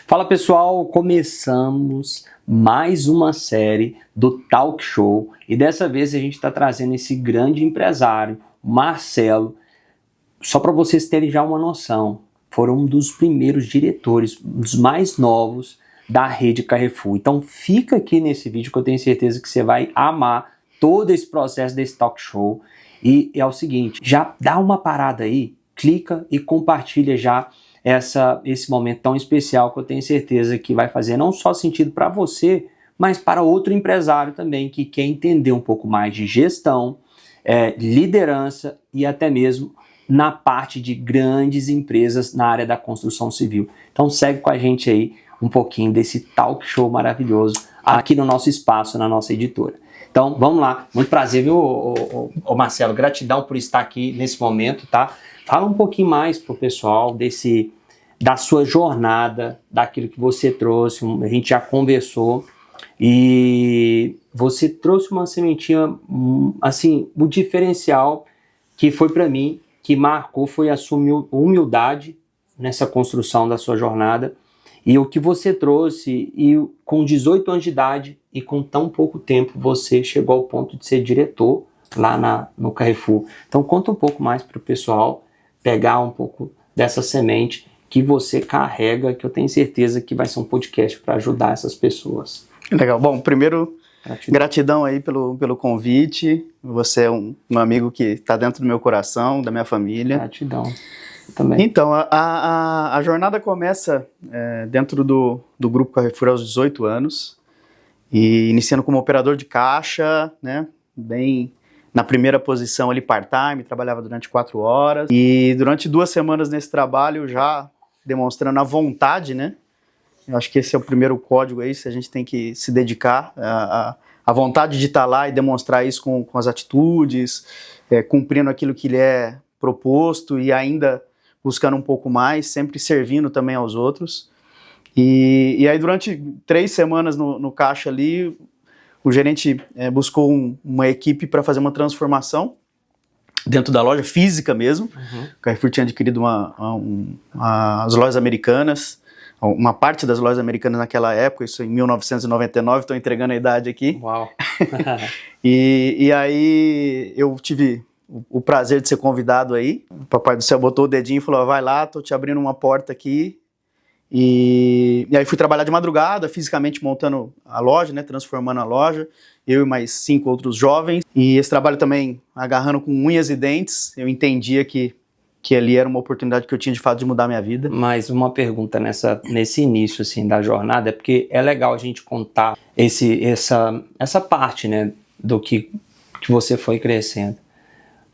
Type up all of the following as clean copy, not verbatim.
Fala pessoal, começamos mais uma série do Talk Show e dessa vez a gente está trazendo esse grande empresário, Marcelo. Só para vocês terem já uma noção, foram um dos primeiros diretores, dos mais novos da rede Carrefour. Então fica aqui nesse vídeo que eu tenho certeza que você vai amar todo esse processo desse Talk Show. E é o seguinte, já dá uma parada aí, clica e compartilha já esse momento tão especial que eu tenho certeza que vai fazer não só sentido para você, mas para outro empresário também que quer entender um pouco mais de gestão, liderança e até mesmo na parte de grandes empresas na área da construção civil. Então segue com a gente aí um pouquinho desse talk show maravilhoso aqui no nosso espaço, na nossa editora. Então vamos lá, muito prazer, viu, Marcelo? Gratidão por estar aqui nesse momento, tá? Fala um pouquinho mais pro pessoal da sua jornada, daquilo que você trouxe. A gente já conversou e você trouxe uma sementinha, assim, o diferencial que foi para mim, que marcou, foi a sua humildade nessa construção da sua jornada e o que você trouxe, e com 18 anos de idade e com tão pouco tempo você chegou ao ponto de ser diretor lá no Carrefour. Então conta um pouco mais para o pessoal pegar um pouco dessa semente que você carrega, que eu tenho certeza que vai ser um podcast para ajudar essas pessoas. Legal. Bom, primeiro, gratidão aí pelo convite. Você é um amigo que está dentro do meu coração, da minha família. Gratidão também. Então, a jornada começa dentro do Grupo Carrefour aos 18 anos, e iniciando como operador de caixa, né, bem na primeira posição ali part-time, trabalhava durante 4 horas, e durante 2 semanas nesse trabalho já demonstrando a vontade, né? Eu acho que esse é o primeiro código aí, se a gente tem que se dedicar, a vontade de estar lá e demonstrar isso com as atitudes, cumprindo aquilo que lhe é proposto e ainda buscando um pouco mais, sempre servindo também aos outros. E aí durante 3 semanas no caixa ali, o gerente buscou uma equipe para fazer uma transformação dentro da loja, física mesmo. Uhum. O Carrefour tinha adquirido as lojas americanas, uma parte das lojas americanas naquela época, isso em 1999, estou entregando a idade aqui. Uau! e aí eu tive o prazer de ser convidado aí. O Papai do Céu botou o dedinho e falou, vai lá, estou te abrindo uma porta aqui. E aí fui trabalhar de madrugada, fisicamente montando a loja, né, transformando a loja, eu e mais 5 outros jovens, e esse trabalho também agarrando com unhas e dentes. Eu entendia que ali era uma oportunidade que eu tinha de fato de mudar a minha vida. Mais uma pergunta nesse início assim, da jornada, é porque é legal a gente contar essa parte, né, do que você foi crescendo,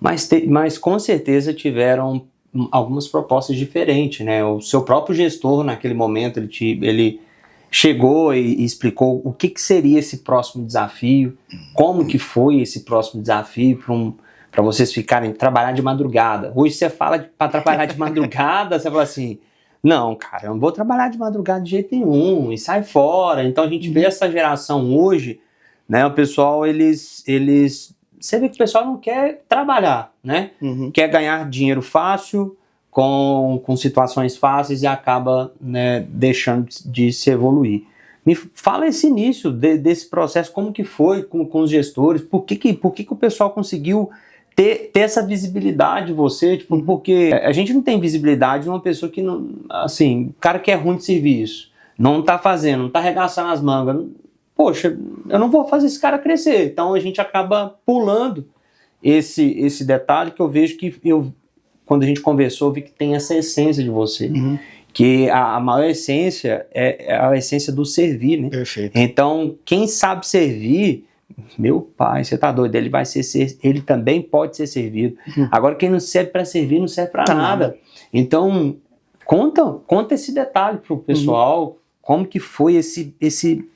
mas com certeza tiveram algumas propostas diferentes, né? O seu próprio gestor naquele momento ele chegou e explicou o que seria esse próximo desafio, como que foi esse próximo desafio para vocês trabalhar de madrugada. Hoje você fala para trabalhar de madrugada, você fala assim, não, cara, eu não vou trabalhar de madrugada de jeito nenhum, e sai fora. Então a gente vê essa geração hoje, né? O pessoal, você vê que o pessoal não quer trabalhar, né? Uhum. Quer ganhar dinheiro fácil, com situações fáceis, e acaba, né, deixando de se evoluir. Me fala esse início desse processo, como que foi com os gestores, por que o pessoal conseguiu ter essa visibilidade de você? Tipo, porque a gente não tem visibilidade numa pessoa que, não, assim, o cara que é ruim de serviço, não tá fazendo, não tá arregaçando as mangas. Poxa, eu não vou fazer esse cara crescer. Então a gente acaba pulando esse detalhe que eu vejo que quando a gente conversou, eu vi que tem essa essência de você. Uhum. Que a maior essência é a essência do servir, né? Perfeito. Então, quem sabe servir, meu pai, você tá doido, ele também pode ser servido. Uhum. Agora, quem não serve para servir, não serve para nada. Então, conta esse detalhe pro pessoal. Uhum. Como que foi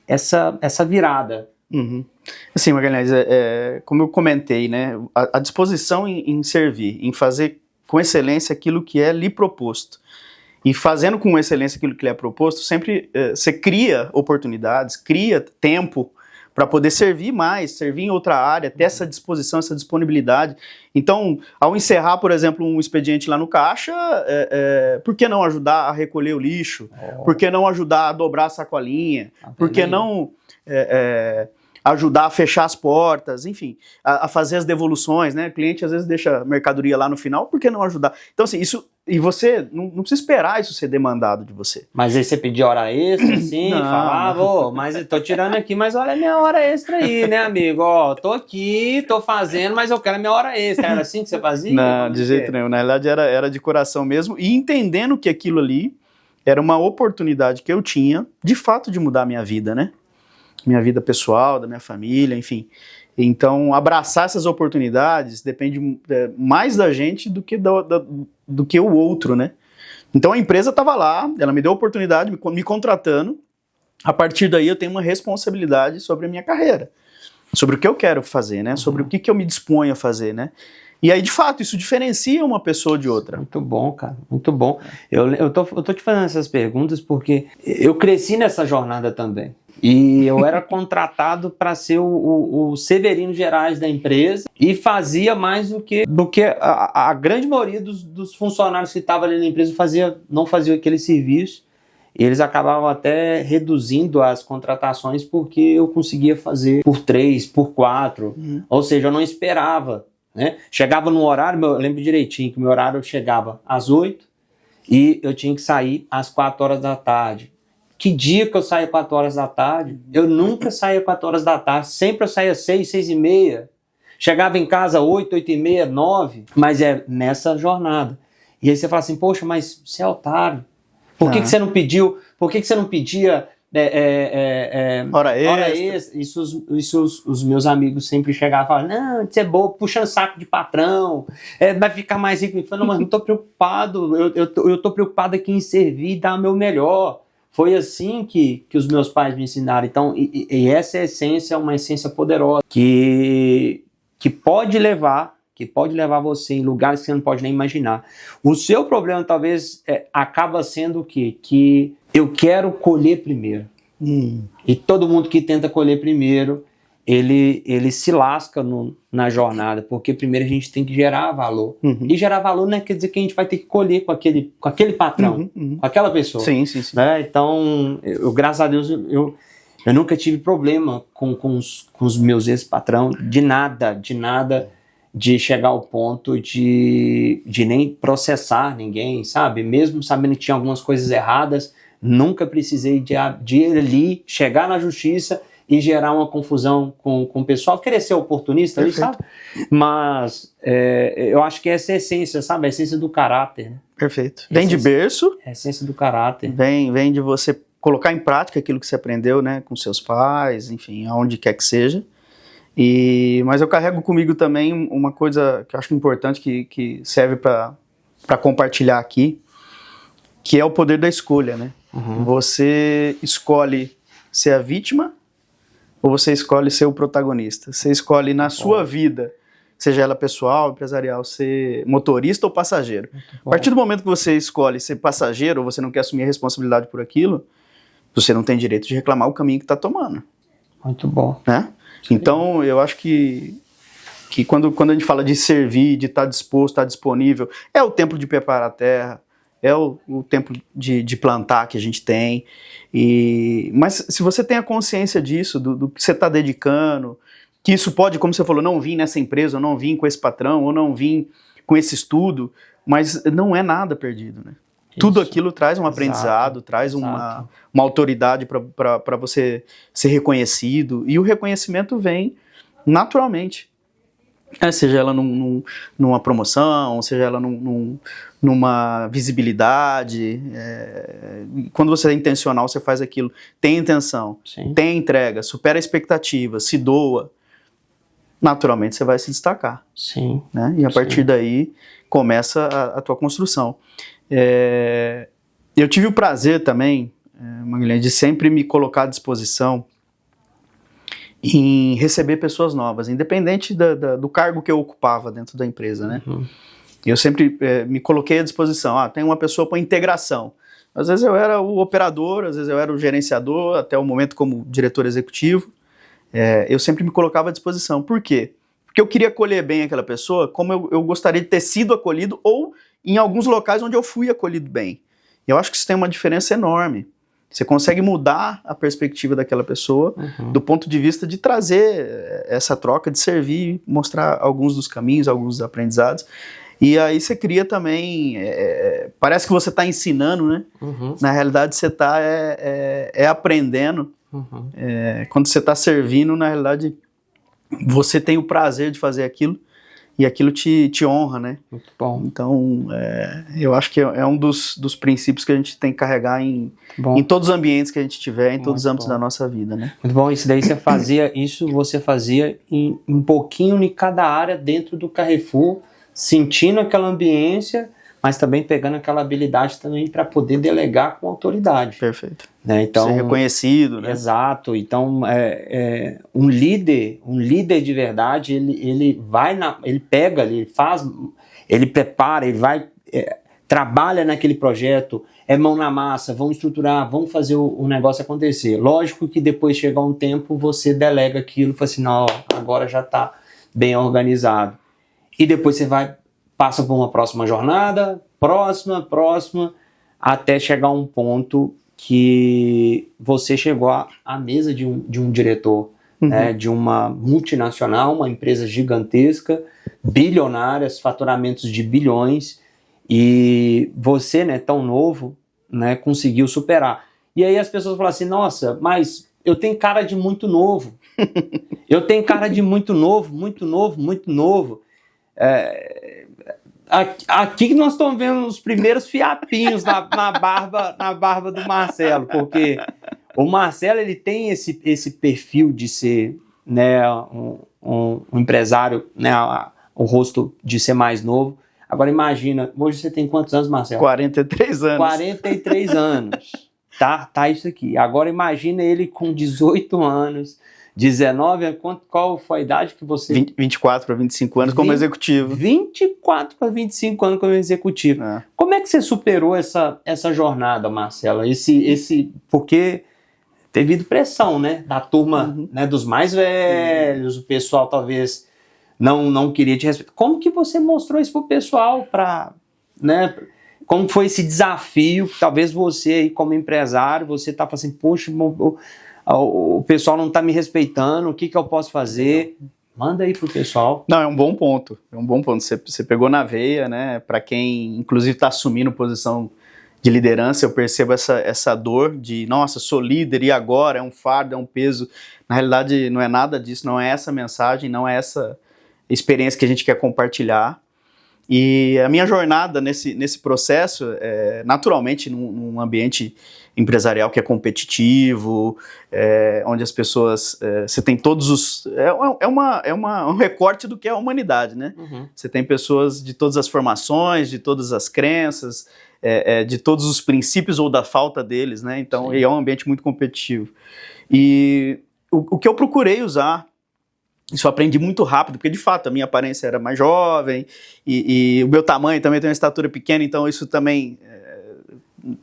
essa virada? Uhum. Assim, Magalhães, como eu comentei, né, a disposição em servir, em fazer com excelência aquilo que é lhe proposto. E fazendo com excelência aquilo que lhe é proposto, sempre você cria oportunidades, cria tempo para poder servir mais, servir em outra área, ter essa disposição, essa disponibilidade. Então, ao encerrar, por exemplo, um expediente lá no caixa, por que não ajudar a recolher o lixo? Por que não ajudar a dobrar a sacolinha? Por que não ajudar a fechar as portas? Enfim, a fazer as devoluções, né? O cliente às vezes deixa a mercadoria lá no final, por que não ajudar? Então, assim, isso... E você não precisa esperar isso ser demandado de você. Mas aí você pedir hora extra, assim, falava, mas eu tô tirando aqui, mas olha a minha hora extra aí, né, amigo? Ó, tô aqui, tô fazendo, mas eu quero a minha hora extra. Era assim que você fazia? Não, de jeito nenhum. Na realidade, era de coração mesmo. E entendendo que aquilo ali era uma oportunidade que eu tinha, de fato, de mudar a minha vida, né? Minha vida pessoal, da minha família, enfim. Então, abraçar essas oportunidades depende mais da gente do que o outro, né? Então, a empresa estava lá, ela me deu a oportunidade, me contratando. A partir daí, eu tenho uma responsabilidade sobre a minha carreira, sobre o que eu quero fazer, né? Sobre o que eu me disponho a fazer, né? E aí, de fato, isso diferencia uma pessoa de outra. Muito bom, cara, muito bom. Eu tô te fazendo essas perguntas porque eu cresci nessa jornada também. E eu era contratado para ser o Severino Gerais da empresa e fazia mais do que a grande maioria dos funcionários que estavam ali na empresa não fazia aquele serviço. E eles acabavam até reduzindo as contratações porque eu conseguia fazer por 3, por 4. Ou seja, eu não esperava, né? Chegava no horário, eu lembro direitinho que o meu horário chegava às 8 e eu tinha que sair às 4 horas da tarde. Que dia que eu saía 4 horas da tarde? Eu nunca saía 4 horas da tarde, sempre eu saía 6, 6 e meia. Chegava em casa 8, 8 e meia, 9, mas é nessa jornada. E aí você fala assim, poxa, mas você é otário. Por que você não pediu, por que você não pedia hora extra? Isso os meus amigos sempre chegavam e falavam, não, você é bobo, puxando saco de patrão, vai ficar mais rico. Eu falei, não, mas não estou preocupado, eu estou preocupado aqui em servir e dar o meu melhor. Foi assim que os meus pais me ensinaram. Então, e essa essência é uma essência poderosa que pode levar você em lugares que você não pode nem imaginar. O seu problema talvez acaba sendo o quê? Que eu quero colher primeiro. E todo mundo que tenta colher primeiro, ele se lasca na jornada, porque primeiro a gente tem que gerar valor. E gerar valor não quer dizer que a gente vai ter que colher com aquele patrão, com aquela pessoa. Sim. Né? Então, graças a Deus, eu nunca tive problema com os meus ex-patrão, de nada, de chegar ao ponto de nem processar ninguém, sabe? Mesmo sabendo que tinha algumas coisas erradas, nunca precisei de ir ali, chegar na justiça e gerar uma confusão com o pessoal, querer ser oportunista ali, sabe? Mas eu acho que essa é a essência, sabe? A essência do caráter, né? Perfeito. Vem de berço. A essência do caráter. Vem de você colocar em prática aquilo que você aprendeu, né? Com seus pais, enfim, aonde quer que seja. Mas eu carrego comigo também uma coisa que eu acho importante, que serve para compartilhar aqui, que é o poder da escolha, né? Você escolhe ser a vítima ou você escolhe ser o protagonista? Você escolhe na sua vida, seja ela pessoal, empresarial, ser motorista ou passageiro. A partir do momento que você escolhe ser passageiro ou você não quer assumir a responsabilidade por aquilo, você não tem direito de reclamar o caminho que está tomando. Muito bom. Né? Então, eu acho que quando a gente fala de servir, de estar disposto, estar disponível, é o tempo de preparar a terra, é o tempo de plantar que a gente tem. Mas se você tem a consciência disso, do que você está dedicando, que isso pode, como você falou, não vir nessa empresa, ou não vir com esse patrão, ou não vir com esse estudo, mas não é nada perdido, né? Tudo aquilo traz um aprendizado, traz uma autoridade para você ser reconhecido, e o reconhecimento vem naturalmente. Seja ela numa promoção, seja ela numa visibilidade. Quando você é intencional, você faz aquilo, tem intenção, tem entrega, supera a expectativa, se doa, naturalmente você vai se destacar. Sim. Né? E a partir daí começa a tua construção. Eu tive o prazer também, Maguilherme, de sempre me colocar à disposição em receber pessoas novas, independente do cargo que eu ocupava dentro da empresa, né? Eu sempre me coloquei à disposição. Tem uma pessoa para integração. Às vezes eu era o operador, às vezes eu era o gerenciador, até o momento como diretor executivo. eu sempre me colocava à disposição. Por quê? Porque eu queria acolher bem aquela pessoa como eu gostaria de ter sido acolhido ou em alguns locais onde eu fui acolhido bem. E eu acho que isso tem uma diferença enorme. Você consegue mudar a perspectiva daquela pessoa do ponto de vista de trazer essa troca, de servir, mostrar alguns dos caminhos, alguns dos aprendizados. E aí você cria também, parece que você está ensinando, né? Na realidade você está aprendendo. Quando você está servindo, na realidade você tem o prazer de fazer aquilo e aquilo te honra, né? Muito bom. Então, eu acho que é um dos princípios que a gente tem que carregar em todos os ambientes que a gente tiver, em todos os âmbitos da nossa vida, né? Muito bom, isso daí você fazia em um pouquinho em cada área dentro do Carrefour, sentindo aquela ambiência, mas também pegando aquela habilidade também para poder delegar com autoridade. Perfeito. Né? Então, ser reconhecido, né? Exato. Então, um líder de verdade, ele pega, ele prepara, ele vai, trabalha naquele projeto, é mão na massa, vão estruturar, vão fazer o negócio acontecer. Lógico que depois chega um tempo, você delega aquilo, fala assim, não, agora já está bem organizado. E depois você passa por uma próxima jornada, próxima, até chegar a um ponto que você chegou à mesa de um diretor, né, de uma multinacional, uma empresa gigantesca, bilionária, faturamentos de bilhões, e você, né, tão novo, né, conseguiu superar. E aí as pessoas falam assim, nossa, mas eu tenho cara de muito novo. Eu tenho cara de muito novo. Aqui que nós estamos vendo os primeiros fiapinhos na barba do Marcelo, porque o Marcelo ele tem esse perfil de ser, né, um empresário, né, o rosto de ser mais novo. Agora imagina, hoje você tem quantos anos, Marcelo? 43 anos. 43 anos, tá isso aqui. Agora imagina ele com 18 anos, 19 anos, qual foi a idade que você... 24 para 25 anos como executivo. 24 para 25 anos como executivo. Como é que você superou essa jornada, Marcelo? Porque teve pressão, né? Da turma, né, dos mais velhos, o pessoal talvez não queria te respeitar. Como que você mostrou isso pro pessoal né? Como foi esse desafio? Talvez você aí como empresário, você tá falando assim, poxa, o pessoal não está me respeitando, o que eu posso fazer? Manda aí pro pessoal. Não, é um bom ponto. Você pegou na veia, né? Para quem, inclusive, está assumindo posição de liderança, eu percebo essa dor de, nossa, sou líder e agora? É um fardo, é um peso. Na realidade, não é nada disso, não é essa mensagem, não é essa experiência que a gente quer compartilhar. E a minha jornada nesse processo, naturalmente, num ambiente empresarial que é competitivo, onde as pessoas... você tem todos os... um recorte do que é a humanidade, né? Você tem pessoas de todas as formações, de todas as crenças, de todos os princípios ou da falta deles, né? Então, é um ambiente muito competitivo. E o que eu procurei usar, isso eu aprendi muito rápido, porque de fato a minha aparência era mais jovem e o meu tamanho também tem uma estatura pequena, então isso também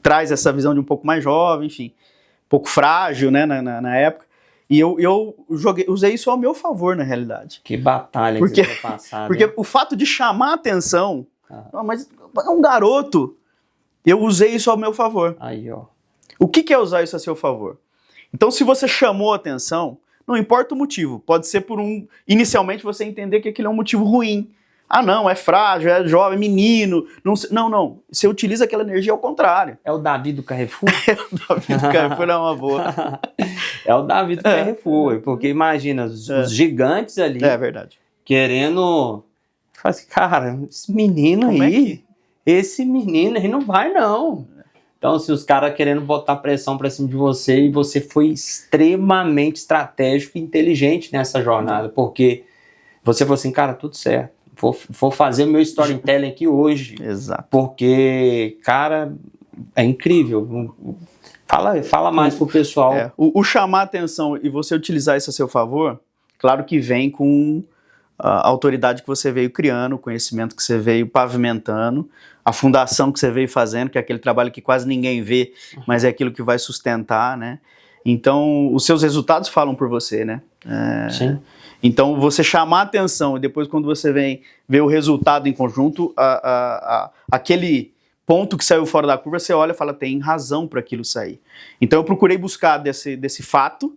traz essa visão de um pouco mais jovem, enfim, um pouco frágil, né, na época. E eu usei isso ao meu favor, na realidade. Que batalha que você vai passar. Porque o fato de chamar a atenção, mas é um garoto, eu usei isso ao meu favor. Aí, ó. O que é usar isso a seu favor? Então, se você chamou a atenção, não importa o motivo, pode ser inicialmente você entender que aquilo é um motivo ruim. Ah, não, é frágil, é jovem, é menino. Não. Você utiliza aquela energia ao contrário. É o Davi do Carrefour? O Davi do Carrefour é uma boa. É o Davi do Carrefour, porque imagina, os gigantes ali. É verdade. Querendo... Fala assim, cara, esse menino aí, esse menino aí não vai não. Então, se os caras querendo botar pressão pra cima de você, e você foi extremamente estratégico e inteligente nessa jornada, porque você falou assim, cara, tudo certo, vou fazer o meu storytelling aqui hoje. Exato. Porque, cara, é incrível. Fala mais pro pessoal. O chamar a atenção e você utilizar isso a seu favor, claro que vem com a autoridade que você veio criando, o conhecimento que você veio pavimentando, a fundação que você veio fazendo, que é aquele trabalho que quase ninguém vê, mas é aquilo que vai sustentar, né? Então, os seus resultados falam por você, né? Sim. Então, você chamar atenção e depois quando você vem ver o resultado em conjunto, aquele ponto que saiu fora da curva, você olha e fala, tem razão para aquilo sair. Então, eu procurei buscar desse fato,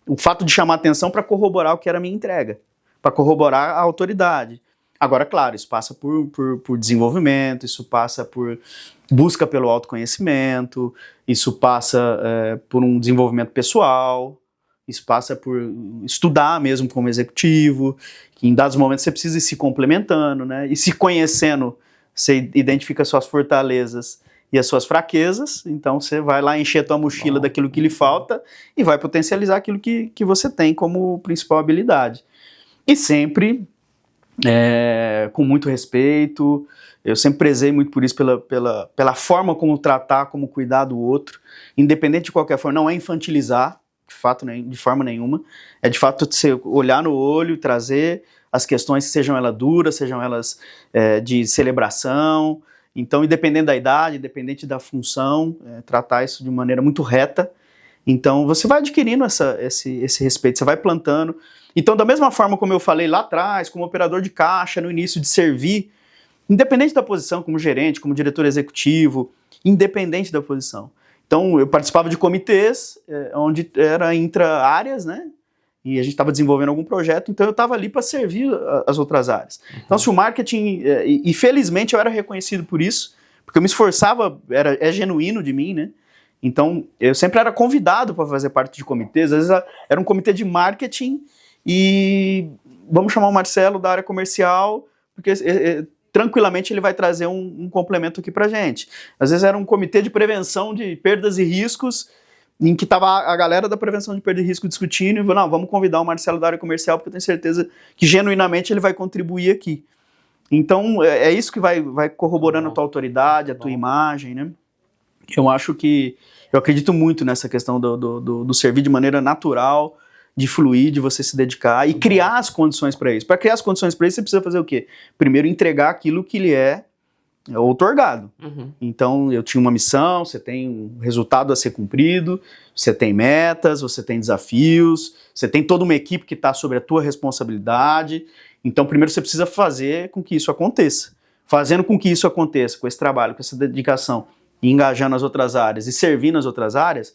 o fato de chamar atenção para corroborar o que era a minha entrega, para corroborar a autoridade. Agora, claro, isso passa por desenvolvimento, isso passa por busca pelo autoconhecimento, isso passa por um desenvolvimento pessoal, isso passa por estudar mesmo como executivo, que em dados momentos você precisa ir se complementando, né? E se conhecendo, você identifica as suas fortalezas e as suas fraquezas, então você vai lá encher a tua mochila daquilo que lhe falta e vai potencializar aquilo que você tem como principal habilidade. E sempre com muito respeito, eu sempre prezei muito por isso, pela forma como tratar, como cuidar do outro, independente de qualquer forma, não é infantilizar, de fato, de forma nenhuma, é de fato você olhar no olho, trazer as questões, sejam elas duras, sejam elas de celebração, então independente da idade, independente da função, tratar isso de maneira muito reta, então você vai adquirindo esse respeito, você vai plantando. Então, da mesma forma como eu falei lá atrás, como operador de caixa, no início de servir, independente da posição, como gerente, como diretor executivo, independente da posição. Então, eu participava de comitês, onde era intra-áreas, né? E a gente estava desenvolvendo algum projeto, então eu estava ali para servir as outras áreas. Então, se o marketing, e felizmente eu era reconhecido por isso, porque eu me esforçava, é genuíno de mim, né? Então, eu sempre era convidado para fazer parte de comitês, às vezes era um comitê de marketing, e vamos chamar o Marcelo da área comercial, porque tranquilamente ele vai trazer um complemento aqui pra gente. Às vezes era um comitê de prevenção de perdas e riscos, em que estava a galera da prevenção de perda e risco discutindo, e não, vamos convidar o Marcelo da área comercial, porque eu tenho certeza que genuinamente ele vai contribuir aqui. Então é isso que vai corroborando a tua autoridade, a tua imagem, né? Eu acredito muito nessa questão do servir de maneira natural, de fluir, de você se dedicar e criar as condições para isso. Para criar as condições para isso, você precisa fazer o quê? Primeiro, entregar aquilo que lhe é outorgado. Então, eu tinha uma missão, você tem um resultado a ser cumprido, você tem metas, você tem desafios, você tem toda uma equipe que está sobre a tua responsabilidade. Então, primeiro você precisa fazer com que isso aconteça. Fazendo com que isso aconteça, com esse trabalho, com essa dedicação, e engajando as outras áreas e servindo as outras áreas,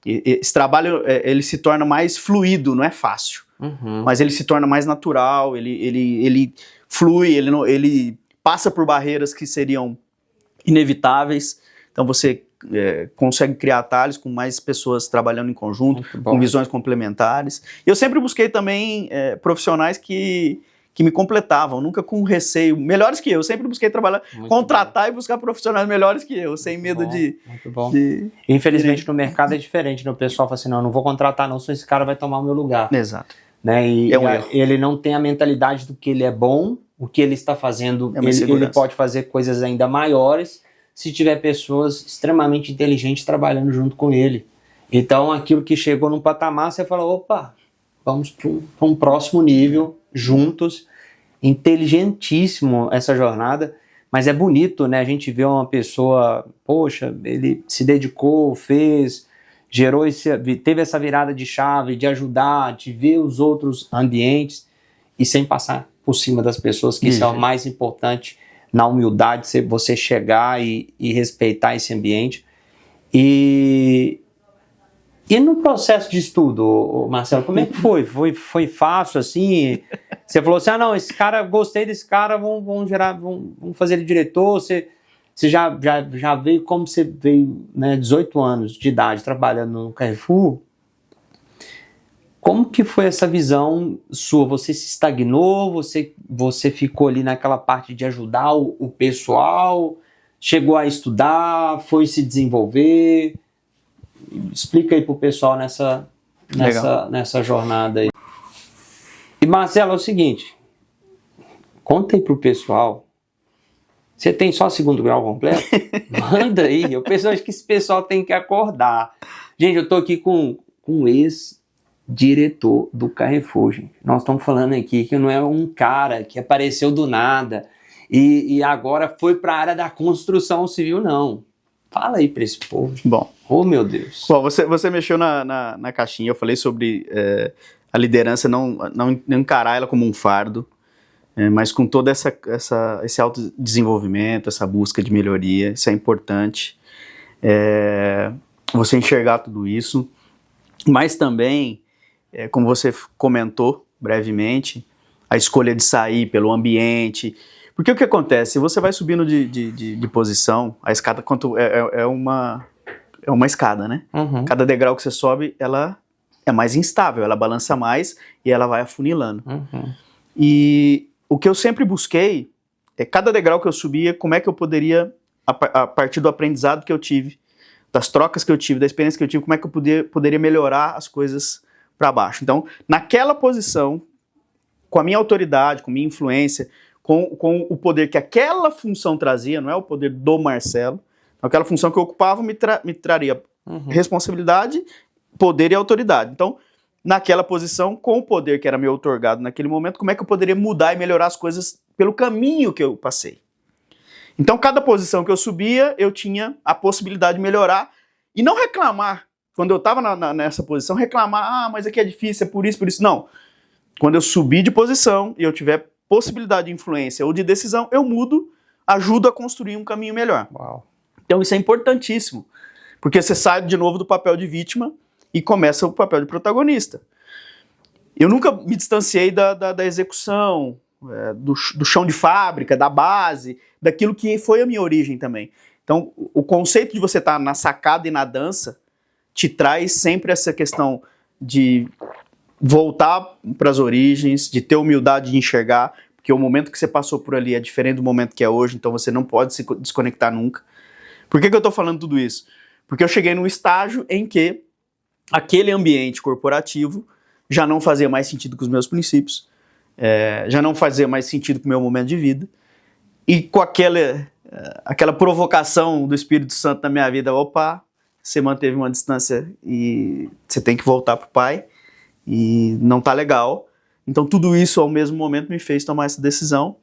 esse trabalho ele se torna mais fluido, não é fácil, mas ele se torna mais natural, ele flui, ele passa por barreiras que seriam inevitáveis, então você consegue criar atalhos com mais pessoas trabalhando em conjunto, com visões complementares. Eu sempre busquei também profissionais que me completavam, nunca com receio, melhores que eu sempre busquei trabalhar, contratar e buscar profissionais melhores que eu, sem medo de... Muito bom. Infelizmente no mercado é diferente, né? O pessoal fala assim, não vou contratar não, senão esse cara vai tomar o meu lugar. Exato. Né? E ele não tem a mentalidade do que ele é bom, o que ele está fazendo, ele pode fazer coisas ainda maiores se tiver pessoas extremamente inteligentes trabalhando junto com ele. Então aquilo que chegou num patamar, você fala, opa, vamos para um próximo nível, juntos. Inteligentíssimo essa jornada, mas é bonito, né? A gente vê uma pessoa, poxa, ele se dedicou, fez, teve essa virada de chave de ajudar, de ver os outros ambientes e sem passar por cima das pessoas, que isso é o mais importante na humildade, você chegar e respeitar esse ambiente. E no processo de estudo, Marcelo, como é que foi? Foi fácil, assim? Você falou assim, não, esse cara, gostei desse cara, vamos fazer ele diretor. Você já veio, como você veio, né, 18 anos de idade, trabalhando no Carrefour. Como que foi essa visão sua? Você se estagnou? Você ficou ali naquela parte de ajudar o pessoal? Chegou a estudar? Foi se desenvolver? Explica aí pro pessoal nessa jornada aí. E Marcelo, é o seguinte, conta aí pro pessoal, você tem só segundo grau completo? Manda aí, eu acho que esse pessoal tem que acordar. Gente, eu tô aqui com um ex-diretor do Carrefour, gente. Nós estamos falando aqui que não é um cara que apareceu do nada e agora foi para a área da construção civil, não. Fala aí para esse povo. Bom. Oh, meu Deus. Bom, você mexeu na caixinha, eu falei sobre a liderança, não encarar ela como um fardo, mas com todo esse autodesenvolvimento, essa busca de melhoria. Isso é importante. Você enxergar tudo isso, mas também, como você comentou brevemente, a escolha de sair pelo ambiente. Porque o que acontece? Se você vai subindo de posição, a escada é uma escada, né? Uhum. Cada degrau que você sobe, ela é mais instável, ela balança mais e ela vai afunilando. Uhum. E o que eu sempre busquei cada degrau que eu subia, como é que eu poderia, a partir do aprendizado que eu tive, das trocas que eu tive, da experiência que eu tive, como é que eu poderia melhorar as coisas para baixo. Então, naquela posição, com a minha autoridade, com a minha influência, com o poder que aquela função trazia, não é o poder do Marcelo, aquela função que eu ocupava me traria responsabilidade, poder e autoridade. Então, naquela posição, com o poder que era me outorgado naquele momento, como é que eu poderia mudar e melhorar as coisas pelo caminho que eu passei. Então, cada posição que eu subia, eu tinha a possibilidade de melhorar e não reclamar. Quando eu estava nessa posição, reclamar, mas aqui é difícil, é por isso, por isso. Não. Quando eu subir de posição e eu tiver possibilidade de influência ou de decisão, eu mudo, ajudo a construir um caminho melhor. Uau. Então isso é importantíssimo, porque você sai de novo do papel de vítima e começa o papel de protagonista. Eu nunca me distanciei da execução, do chão de fábrica, da base, daquilo que foi a minha origem também. Então o conceito de você estar na sacada e na dança te traz sempre essa questão de voltar para as origens, de ter humildade de enxergar, porque o momento que você passou por ali é diferente do momento que é hoje, então você não pode se desconectar nunca. Por que eu estou falando tudo isso? Porque eu cheguei num estágio em que aquele ambiente corporativo já não fazia mais sentido com os meus princípios, já não fazia mais sentido com o meu momento de vida, e com aquela provocação do Espírito Santo na minha vida, opa, você manteve uma distância e você tem que voltar para o Pai, e não tá legal. Então tudo isso ao mesmo momento me fez tomar essa decisão.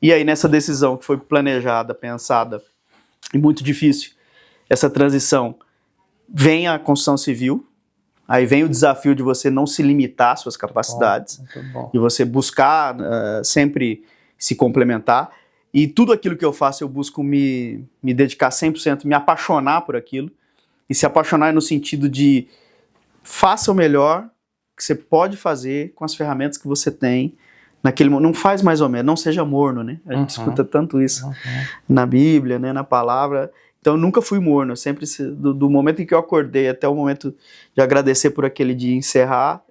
E aí nessa decisão que foi planejada, pensada e muito difícil, essa transição, vem a construção civil, aí vem o desafio de você não se limitar às suas capacidades, muito bom. de você buscar sempre se complementar. E tudo aquilo que eu faço eu busco me dedicar 100%, me apaixonar por aquilo. E se apaixonar no sentido de faça o melhor que você pode fazer com as ferramentas que você tem naquele momento. Não faz mais ou menos, não seja morno, né? A gente escuta tanto isso na Bíblia, né, na palavra. Então eu nunca fui morno, eu sempre, do momento em que eu acordei até o momento de agradecer por aquele dia e encerrar,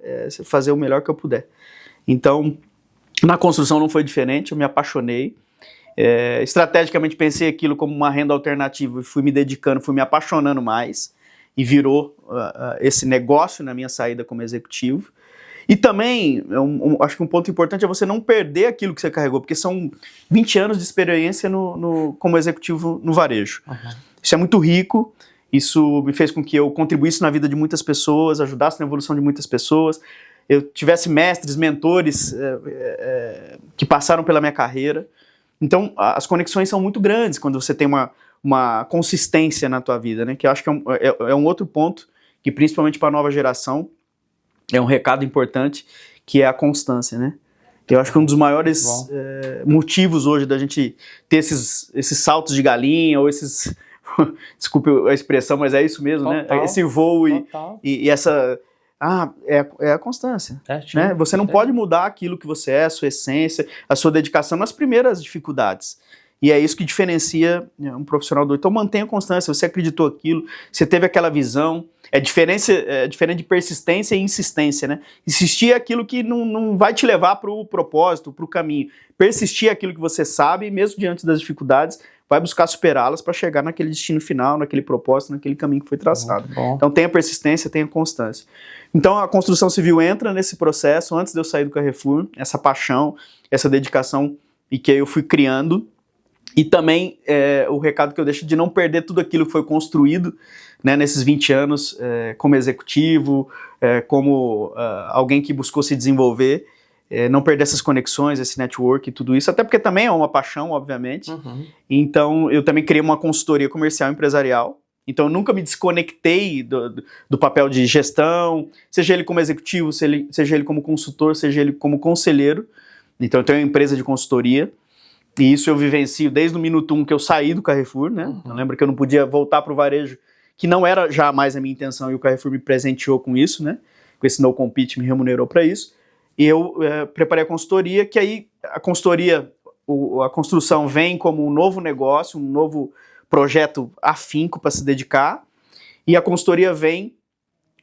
fazer o melhor que eu puder. Então, na construção não foi diferente, eu me apaixonei. Estrategicamente pensei aquilo como uma renda alternativa e fui me dedicando, fui me apaixonando mais. E virou esse negócio na minha saída como executivo. E também, acho que um ponto importante é você não perder aquilo que você carregou, porque são 20 anos de experiência como executivo no varejo. Isso é muito rico, isso me fez com que eu contribuísse na vida de muitas pessoas, ajudasse na evolução de muitas pessoas, eu tivesse mestres, mentores que passaram pela minha carreira. Então, as conexões são muito grandes quando você tem uma consistência na tua vida, né? Que eu acho que é um outro ponto que, principalmente para a nova geração, é um recado importante, que é a constância, né? Eu acho que um dos maiores motivos hoje da gente ter esses saltos de galinha, ou esses... desculpe a expressão, mas é isso mesmo, total, né? Esse voo e essa... é a constância, né? Você não pode mudar aquilo que você é, a sua essência, a sua dedicação nas primeiras dificuldades. E é isso que diferencia um profissional do... Então mantenha a constância, você acreditou aquilo, você teve aquela visão. É diferente de persistência e insistência, né? Insistir é aquilo que não vai te levar para o propósito, para o caminho. Persistir é aquilo que você sabe, mesmo diante das dificuldades, vai buscar superá-las para chegar naquele destino final, naquele propósito, naquele caminho que foi traçado. Então tenha persistência, tenha constância. Então a construção civil entra nesse processo, antes de eu sair do Carrefour, essa paixão, essa dedicação, e que eu fui criando. E também o recado que eu deixo de não perder tudo aquilo que foi construído, né, nesses 20 anos como executivo, como alguém que buscou se desenvolver, não perder essas conexões, esse network e tudo isso, até porque também é uma paixão, obviamente. Então eu também criei uma consultoria comercial empresarial, Então eu nunca me desconectei do papel de gestão, seja ele como executivo, seja ele como consultor, seja ele como conselheiro. Então eu tenho uma empresa de consultoria, e isso eu vivencio desde o minuto 1 que eu saí do Carrefour, né? Eu lembro que eu não podia voltar para o varejo, que não era jamais a minha intenção, e o Carrefour me presenteou com isso, né? Com esse no compete, me remunerou para isso. E eu preparei a consultoria, que aí a consultoria, a construção vem como um novo negócio, um novo projeto afinco para se dedicar, e a consultoria vem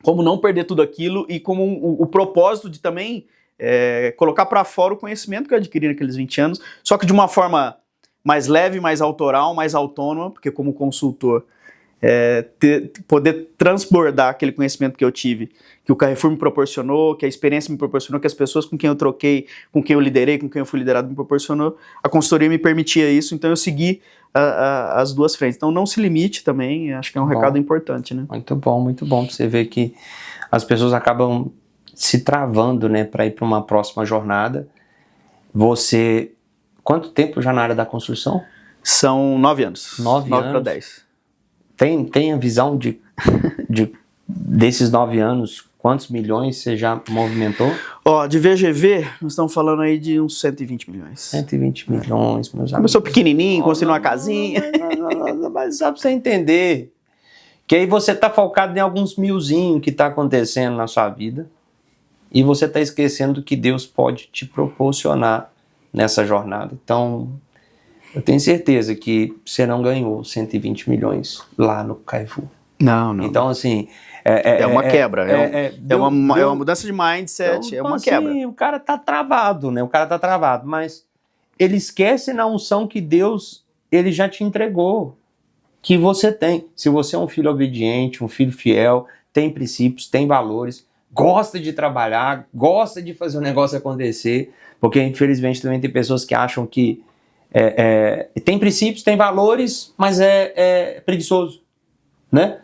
como não perder tudo aquilo e como o propósito de também colocar para fora o conhecimento que eu adquiri naqueles 20 anos, só que de uma forma mais leve, mais autoral, mais autônoma, porque como consultor, poder transbordar aquele conhecimento que eu tive, que o Carrefour me proporcionou, que a experiência me proporcionou, que as pessoas com quem eu troquei, com quem eu liderei, com quem eu fui liderado me proporcionou, a consultoria me permitia isso, então eu segui as duas frentes. Então não se limite também, acho que é um recado importante, né? Muito bom. Você vê que as pessoas acabam se travando, né, para ir para uma próxima jornada. Você, quanto tempo já na área da construção? São 9 anos. 9 para 10. Tem a visão desses 9 anos, quantos milhões você já movimentou? De VGV, nós estamos falando aí de uns 120 milhões. 120 milhões, meus amigos. Começou pequenininho, construindo uma casinha. Mas só para você entender que aí você está focado em alguns milzinhos que está acontecendo na sua vida e você está esquecendo que Deus pode te proporcionar nessa jornada. Então, eu tenho certeza que você não ganhou 120 milhões lá no Carrefour. Não. Então, assim... É uma quebra, é uma mudança de mindset, então, é uma assim, quebra. O cara tá travado, né? Mas ele esquece na unção que Deus, ele já te entregou, que você tem. Se você é um filho obediente, um filho fiel, tem princípios, tem valores, gosta de trabalhar, gosta de fazer o negócio acontecer, porque infelizmente também tem pessoas que acham que tem princípios, tem valores, mas é preguiçoso, né?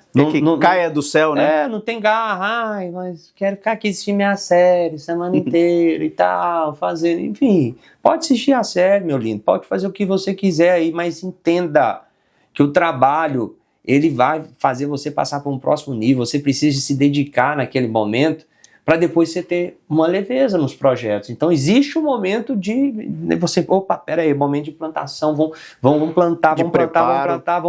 Caia do céu, né? Não tem garra, mas quero ficar aqui assistindo minha série semana inteira e tal, fazendo, enfim. Pode assistir a série, meu lindo, pode fazer o que você quiser aí, mas entenda que o trabalho, ele vai fazer você passar para um próximo nível, você precisa se dedicar naquele momento para depois você ter uma leveza nos projetos. Então existe um momento de você, momento de plantação, vamos plantar, vamos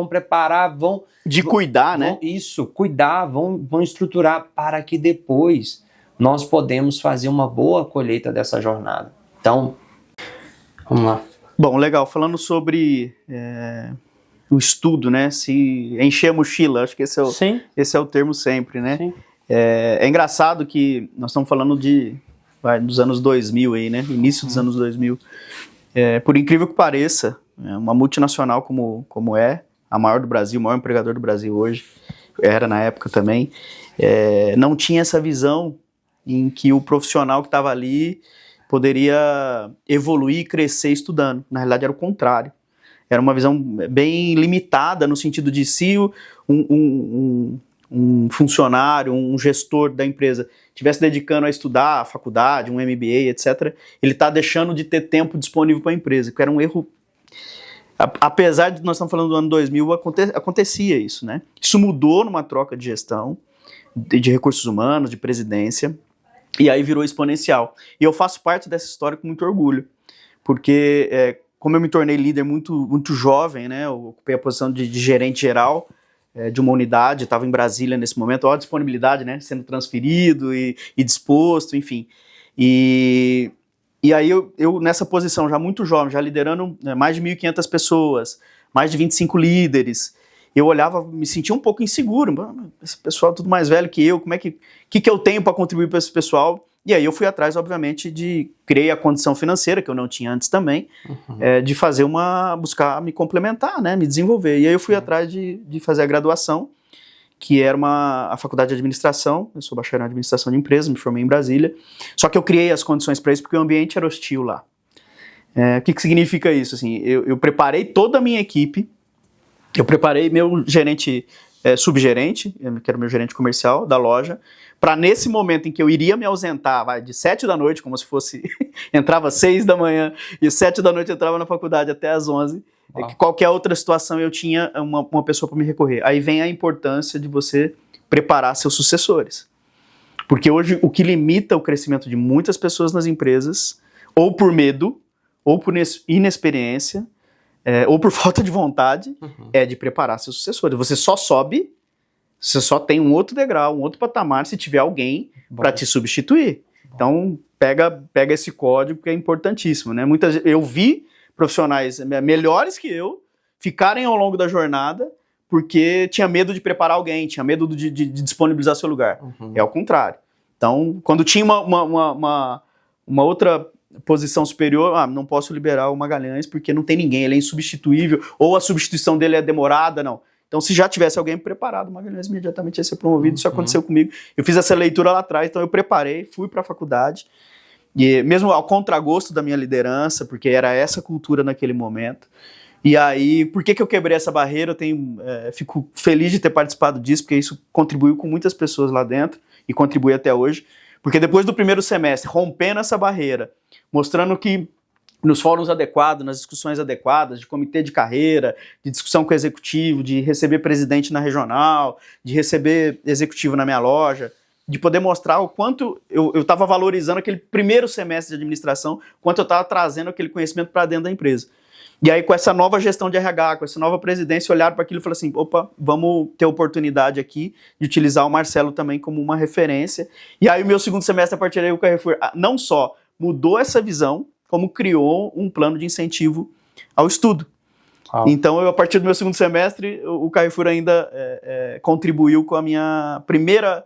preparar, de cuidar, né? Isso, cuidar, vão estruturar para que depois nós podemos fazer uma boa colheita dessa jornada. Então, vamos lá. Bom, legal, falando sobre o estudo, né? Se encher a mochila, acho que esse é o termo sempre, né? Sim. É engraçado que nós estamos falando dos anos 2000 aí, né? Início dos anos 2000. Por incrível que pareça, uma multinacional como a maior do Brasil, o maior empregador do Brasil hoje, era na época também, não tinha essa visão em que o profissional que estava ali poderia evoluir e crescer estudando. Na realidade era o contrário. Era uma visão bem limitada no sentido de se um funcionário, um gestor da empresa estivesse dedicando a estudar a faculdade, um MBA, etc., ele está deixando de ter tempo disponível para a empresa, que era um erro. Apesar de nós estamos falando do ano 2000, acontecia isso, né? Isso mudou numa troca de gestão, de recursos humanos, de presidência, e aí virou exponencial. E eu faço parte dessa história com muito orgulho, porque como eu me tornei líder muito jovem, né? Eu ocupei a posição de gerente geral de uma unidade, estava em Brasília nesse momento, a disponibilidade, né, sendo transferido e disposto, enfim. E aí eu nessa posição, já muito jovem, já liderando mais de 1.500 pessoas, mais de 25 líderes, eu olhava, me sentia um pouco inseguro, esse pessoal é tudo mais velho que eu, como é que eu tenho para contribuir para esse pessoal? E aí eu fui atrás, obviamente, criei a condição financeira, que eu não tinha antes também, de fazer buscar me complementar, né, me desenvolver. E aí eu fui atrás de fazer a graduação, que era a faculdade de administração, eu sou bacharel em administração de empresas, me formei em Brasília, só que eu criei as condições para isso porque o ambiente era hostil lá. O que significa isso? Assim, eu preparei toda a minha equipe, eu preparei meu gerente, subgerente, que era o meu gerente comercial da loja, para nesse momento em que eu iria me ausentar, de 7 da noite, como se fosse, entrava 6 da manhã, e 7 da noite entrava na faculdade até às 11, Uau. Qualquer outra situação eu tinha uma pessoa para me recorrer. Aí vem a importância de você preparar seus sucessores. Porque hoje o que limita o crescimento de muitas pessoas nas empresas, ou por medo, ou por inexperiência, ou por falta de vontade, é de preparar seus sucessores. Você só sobe, você só tem um outro degrau, um outro patamar, se tiver alguém para te substituir. Então, pega esse código que é importantíssimo, né? Eu vi profissionais melhores que eu ficarem ao longo da jornada porque tinha medo de preparar alguém, tinha medo de disponibilizar seu lugar. É ao contrário. Então, quando tinha uma outra posição superior, não posso liberar o Magalhães porque não tem ninguém, ele é insubstituível, ou a substituição dele é demorada, não. Então, se já tivesse alguém preparado, o Magalhães imediatamente ia ser promovido. Isso aconteceu comigo. Eu fiz essa leitura lá atrás, então eu preparei, fui para a faculdade, e mesmo ao contragosto da minha liderança, porque era essa cultura naquele momento. E aí, por que eu quebrei essa barreira? Fico feliz de ter participado disso, porque isso contribuiu com muitas pessoas lá dentro, e contribui até hoje. Porque depois do primeiro semestre, rompendo essa barreira, mostrando que nos fóruns adequados, nas discussões adequadas, de comitê de carreira, de discussão com o executivo, de receber presidente na regional, de receber executivo na minha loja, de poder mostrar o quanto eu estava valorizando aquele primeiro semestre de administração, quanto eu estava trazendo aquele conhecimento para dentro da empresa. E aí, com essa nova gestão de RH, com essa nova presidência, olharam para aquilo e falaram assim, opa, vamos ter oportunidade aqui de utilizar o Marcelo também como uma referência. E aí, o meu segundo semestre, a partir daí, o Carrefour não só mudou essa visão, como criou um plano de incentivo ao estudo. Então, a partir do meu segundo semestre, o Carrefour ainda contribuiu com a minha primeira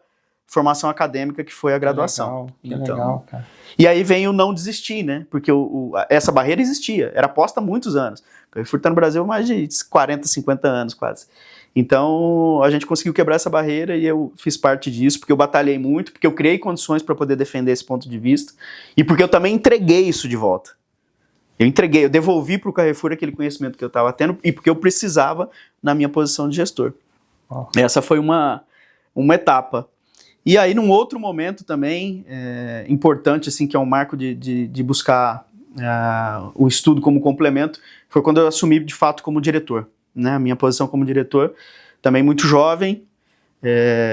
formação acadêmica, que foi a graduação. Legal, cara. E aí vem o não desistir, né? Porque essa barreira existia, era posta há muitos anos. O Carrefour está no Brasil há mais de 40, 50 anos quase. Então, a gente conseguiu quebrar essa barreira e eu fiz parte disso, porque eu batalhei muito, porque eu criei condições para poder defender esse ponto de vista e porque eu também entreguei isso de volta. Eu devolvi para o Carrefour aquele conhecimento que eu estava tendo e porque eu precisava na minha posição de gestor. Essa foi uma etapa. E aí, num outro momento também, importante, assim, que é um marco de buscar o estudo como complemento, foi quando eu assumi, de fato, como diretor. Né? A minha posição como diretor, também muito jovem,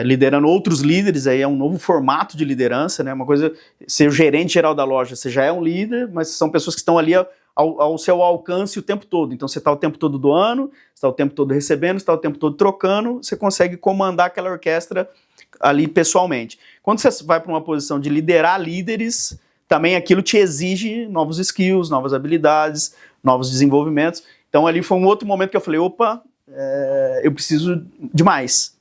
liderando outros líderes, aí é um novo formato de liderança, né? Uma coisa, ser o gerente geral da loja, você já é um líder, mas são pessoas que estão ali ao seu alcance o tempo todo. Então, você está o tempo todo doando, você está o tempo todo recebendo, você está o tempo todo trocando, você consegue comandar aquela orquestra ali pessoalmente. Quando você vai para uma posição de liderar líderes, também aquilo te exige novos skills, novas habilidades, novos desenvolvimentos. Então ali foi um outro momento que eu falei, opa, eu preciso de mais.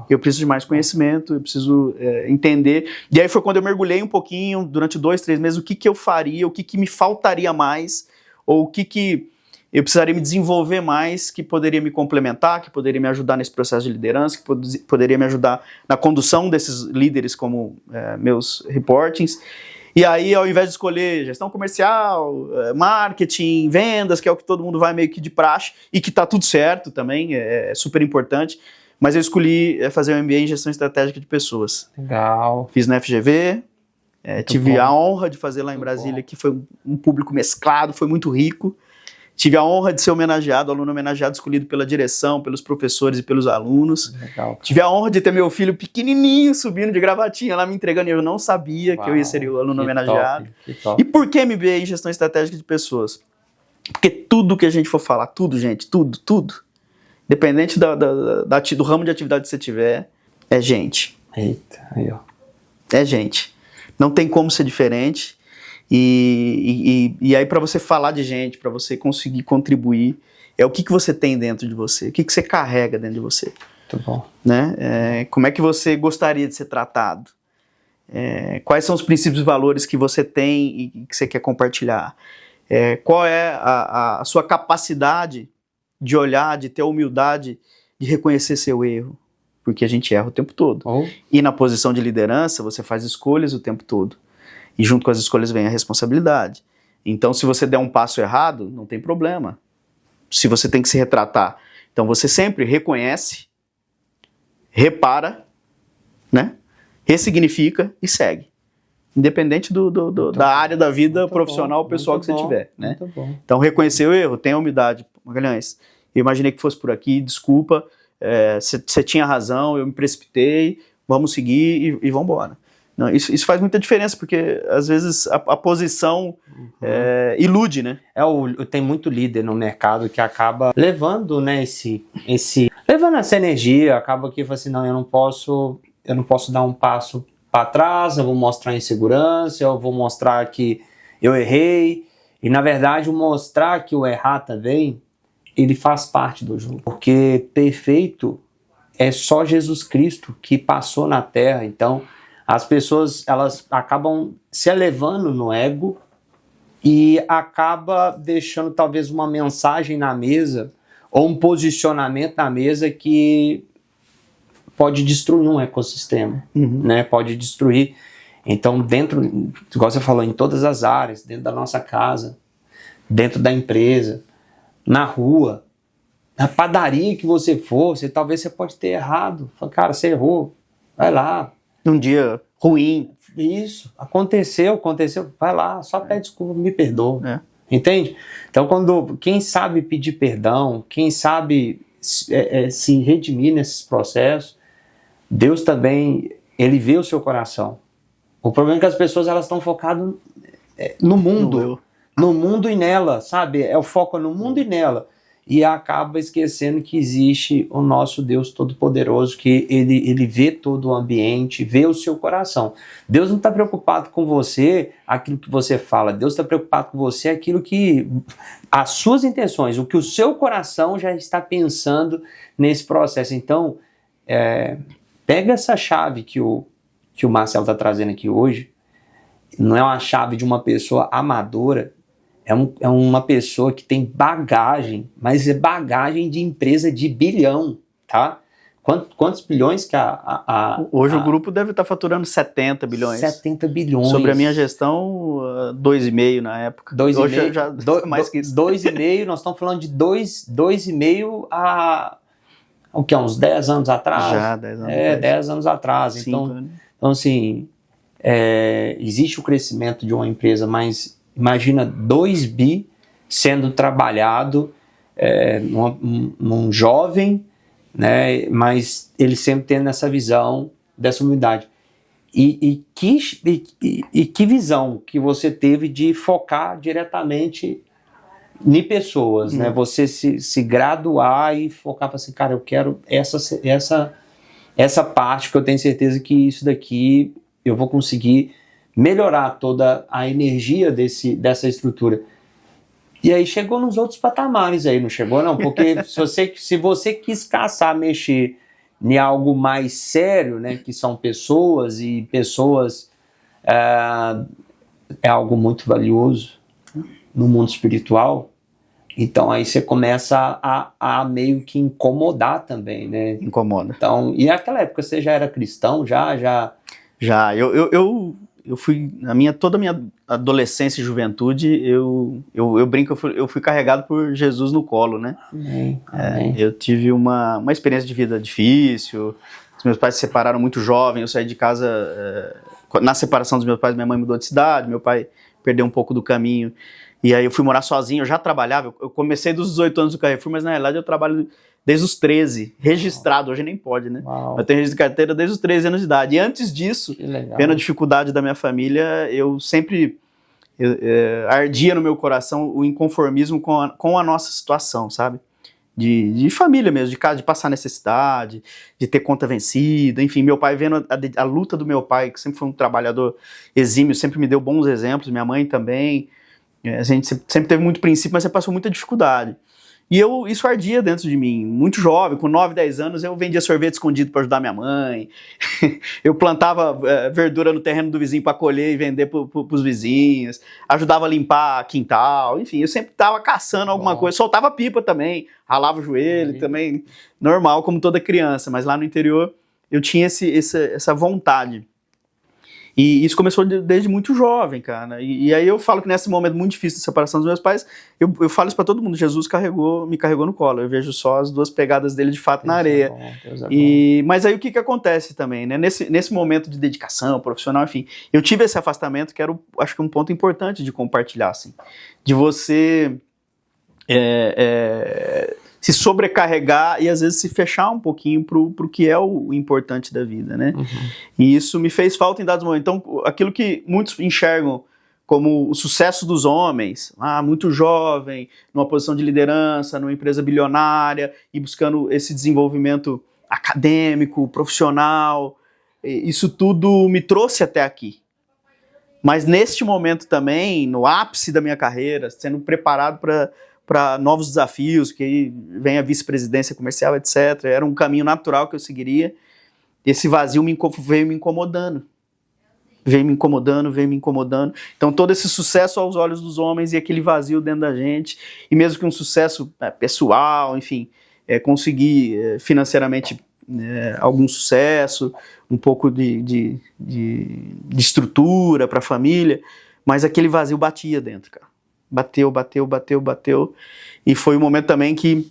Eu preciso de mais conhecimento, eu preciso entender. E aí foi quando eu mergulhei um pouquinho, durante 2, 3 meses, o que eu faria, o que me faltaria mais, ou o que eu precisaria me desenvolver mais, que poderia me complementar, que poderia me ajudar nesse processo de liderança, que poderia me ajudar na condução desses líderes como meus reportings. E aí, ao invés de escolher gestão comercial, marketing, vendas, que é o que todo mundo vai meio que de praxe, e que está tudo certo também, é super importante, mas eu escolhi fazer um MBA em gestão estratégica de pessoas. Legal. Fiz na FGV, tive a honra de fazer lá em Brasília, que foi um público mesclado, foi muito rico. Tive a honra de ser homenageado, aluno homenageado escolhido pela direção, pelos professores e pelos alunos. Legal. Tive a honra de ter meu filho pequenininho subindo de gravatinha lá me entregando, e eu não sabia que eu ia ser o aluno homenageado. Top. E por que MBA em gestão estratégica de pessoas? Porque tudo que a gente for falar, tudo, gente, tudo, independente do ramo de atividade que você tiver, é gente. Eita, aí ó. É gente. Não tem como ser diferente. E aí, para você falar de gente, para você conseguir contribuir, é o que você tem dentro de você, o que você carrega dentro de você. Muito bom. Né? Como é que você gostaria de ser tratado? Quais são os princípios e valores que você tem e que você quer compartilhar? Qual é a sua capacidade de olhar, de ter a humildade de reconhecer seu erro? Porque a gente erra o tempo todo. E na posição de liderança, você faz escolhas o tempo todo. E junto com as escolhas vem a responsabilidade. Então, se você der um passo errado, não tem problema. Se você tem que se retratar. Então, você sempre reconhece, repara, né? Ressignifica e segue. Independente da área da vida profissional ou pessoal que você tiver. Né? Então, reconhecer o erro, tenha humildade, Magalhães, eu imaginei que fosse por aqui, desculpa, você tinha razão, eu me precipitei, vamos seguir e vamos embora. Não, isso faz muita diferença, porque às vezes a posição ilude, né? Tem muito líder no mercado que acaba levando, né, levando essa energia, acaba que fala assim, não, eu não posso dar um passo para trás, eu vou mostrar insegurança, eu vou mostrar que eu errei, e na verdade o mostrar que o errar também, ele faz parte do jogo, porque perfeito é só Jesus Cristo que passou na Terra. Então as pessoas, elas acabam se elevando no ego e acaba deixando talvez uma mensagem na mesa ou um posicionamento na mesa que pode destruir um ecossistema, né? Pode destruir. Então, dentro, igual você falou, em todas as áreas, dentro da nossa casa, dentro da empresa, na rua, na padaria que você for, talvez você pode ter errado. Fala, cara, você errou, vai lá. Num dia ruim. Isso, aconteceu, vai lá, só pede desculpa, me perdoa. Entende? Então, quem sabe pedir perdão, quem sabe se redimir nesses processos, Deus também, ele vê o seu coração. O problema é que as pessoas, elas estão focadas no mundo e nela, sabe? É o foco no mundo e nela. E acaba esquecendo que existe o nosso Deus Todo-Poderoso, que ele vê todo o ambiente, vê o seu coração. Deus não está preocupado com você, aquilo que você fala. Deus está preocupado com você, aquilo que... as suas intenções, o que o seu coração já está pensando nesse processo. Então, pega essa chave que o Marcelo está trazendo aqui hoje. Não é uma chave de uma pessoa amadora, é uma pessoa que tem bagagem, mas é bagagem de empresa de bilhão, tá? Quantos bilhões que Hoje o grupo deve estar faturando 70 bilhões. 70 bilhões. Sobre a minha gestão, 2,5 na época. 2,5. Hoje já mais que isso. 2,5, nós estamos falando de 2,5 há o que, uns 10 anos atrás? Já, 10 anos. 10 anos atrás. Então, assim, existe o crescimento de uma empresa, mas imagina 2 bi sendo trabalhado num jovem, né, mas ele sempre tendo essa visão dessa humildade. E que visão que você teve de focar diretamente em pessoas, né? Você se graduar e focar para assim, cara, eu quero essa parte, que eu tenho certeza que isso daqui eu vou conseguir melhorar toda a energia dessa estrutura. E aí chegou nos outros patamares aí, não chegou não? Porque se você quis caçar, mexer em algo mais sério, né, que são pessoas, e pessoas é algo muito valioso no mundo espiritual, então aí você começa a meio que incomodar também, né? Incomoda. Então, e naquela época você já era cristão? Já, eu fui, toda a minha adolescência e juventude, eu brinco, eu fui carregado por Jesus no colo, né? Amém. Eu tive uma experiência de vida difícil, os meus pais se separaram muito jovem, eu saí de casa, na separação dos meus pais, minha mãe mudou de cidade, meu pai perdeu um pouco do caminho, e aí eu fui morar sozinho, eu já trabalhava, eu comecei dos 18 anos do Carrefour, mas na realidade eu trabalho desde os 13, registrado, hoje nem pode, né? Uau. Eu tenho registro de carteira desde os 13 anos de idade. E antes disso, vendo a dificuldade da minha família, eu sempre ardia no meu coração o inconformismo com a nossa situação, sabe? De família mesmo, de casa, de passar necessidade, de ter conta vencida, enfim, meu pai vendo a luta do meu pai, que sempre foi um trabalhador exímio, sempre me deu bons exemplos, minha mãe também, a gente sempre teve muito princípio, mas você passou muita dificuldade. E isso ardia dentro de mim, muito jovem, com 9, 10 anos, eu vendia sorvete escondido para ajudar minha mãe, eu plantava verdura no terreno do vizinho para colher e vender para os vizinhos, ajudava a limpar quintal, enfim, eu sempre estava caçando alguma coisa, soltava pipa também, ralava o joelho também, normal, como toda criança, mas lá no interior eu tinha essa vontade. E isso começou desde muito jovem, cara. E aí eu falo que nesse momento muito difícil de separação dos meus pais, eu falo isso pra todo mundo, Jesus me carregou no colo. Eu vejo só as duas pegadas dele de fato na areia. Deus é bom. Mas aí o que acontece também, né? Nesse momento de dedicação profissional, enfim, eu tive esse afastamento que era, acho que um ponto importante de compartilhar, assim. De você se sobrecarregar e às vezes se fechar um pouquinho pro que é o importante da vida, né? E isso me fez falta em dados momentos. Então, aquilo que muitos enxergam como o sucesso dos homens, muito jovem, numa posição de liderança, numa empresa bilionária, e buscando esse desenvolvimento acadêmico, profissional, isso tudo me trouxe até aqui. Mas neste momento também, no ápice da minha carreira, sendo preparado para novos desafios, que aí vem a vice-presidência comercial, etc., era um caminho natural que eu seguiria, esse vazio veio me incomodando. Veio me incomodando. Então todo esse sucesso aos olhos dos homens e aquele vazio dentro da gente, e mesmo que um sucesso pessoal, enfim, conseguir financeiramente algum sucesso, um pouco de estrutura para a família, mas aquele vazio batia dentro, cara. Bateu, e foi um momento também que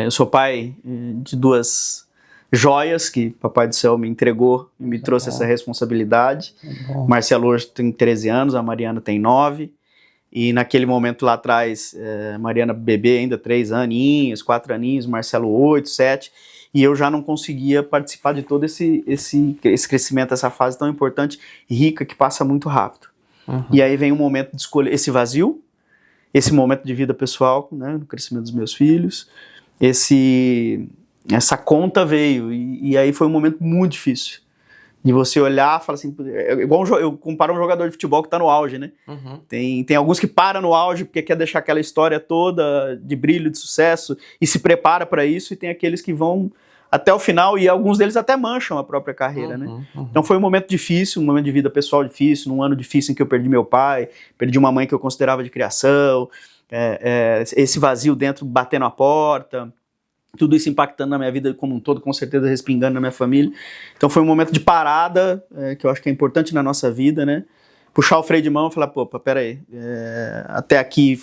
eu sou pai de 2 joias que o Papai do Céu me entregou e me trouxe essa responsabilidade. Marcelo hoje tem 13 anos, a Mariana tem 9, e naquele momento lá atrás, Mariana bebê ainda 3 aninhos, 4 aninhos, Marcelo 8, 7, e eu já não conseguia participar de todo esse crescimento, essa fase tão importante e rica que passa muito rápido. E aí vem um momento de escolha, esse vazio, esse momento de vida pessoal, né, no crescimento dos meus filhos, essa conta veio, e aí foi um momento muito difícil, de você olhar e falar assim, igual eu comparo um jogador de futebol que está no auge, né? Tem alguns que param no auge porque quer deixar aquela história toda de brilho, de sucesso, e se prepara para isso, e tem aqueles que vão até o final, e alguns deles até mancham a própria carreira, né? Então foi um momento difícil, um momento de vida pessoal difícil, num ano difícil em que eu perdi meu pai, perdi uma mãe que eu considerava de criação, esse vazio dentro batendo a porta, tudo isso impactando na minha vida como um todo, com certeza respingando na minha família. Então foi um momento de parada, que eu acho que é importante na nossa vida, né? Puxar o freio de mão e falar, peraí, até aqui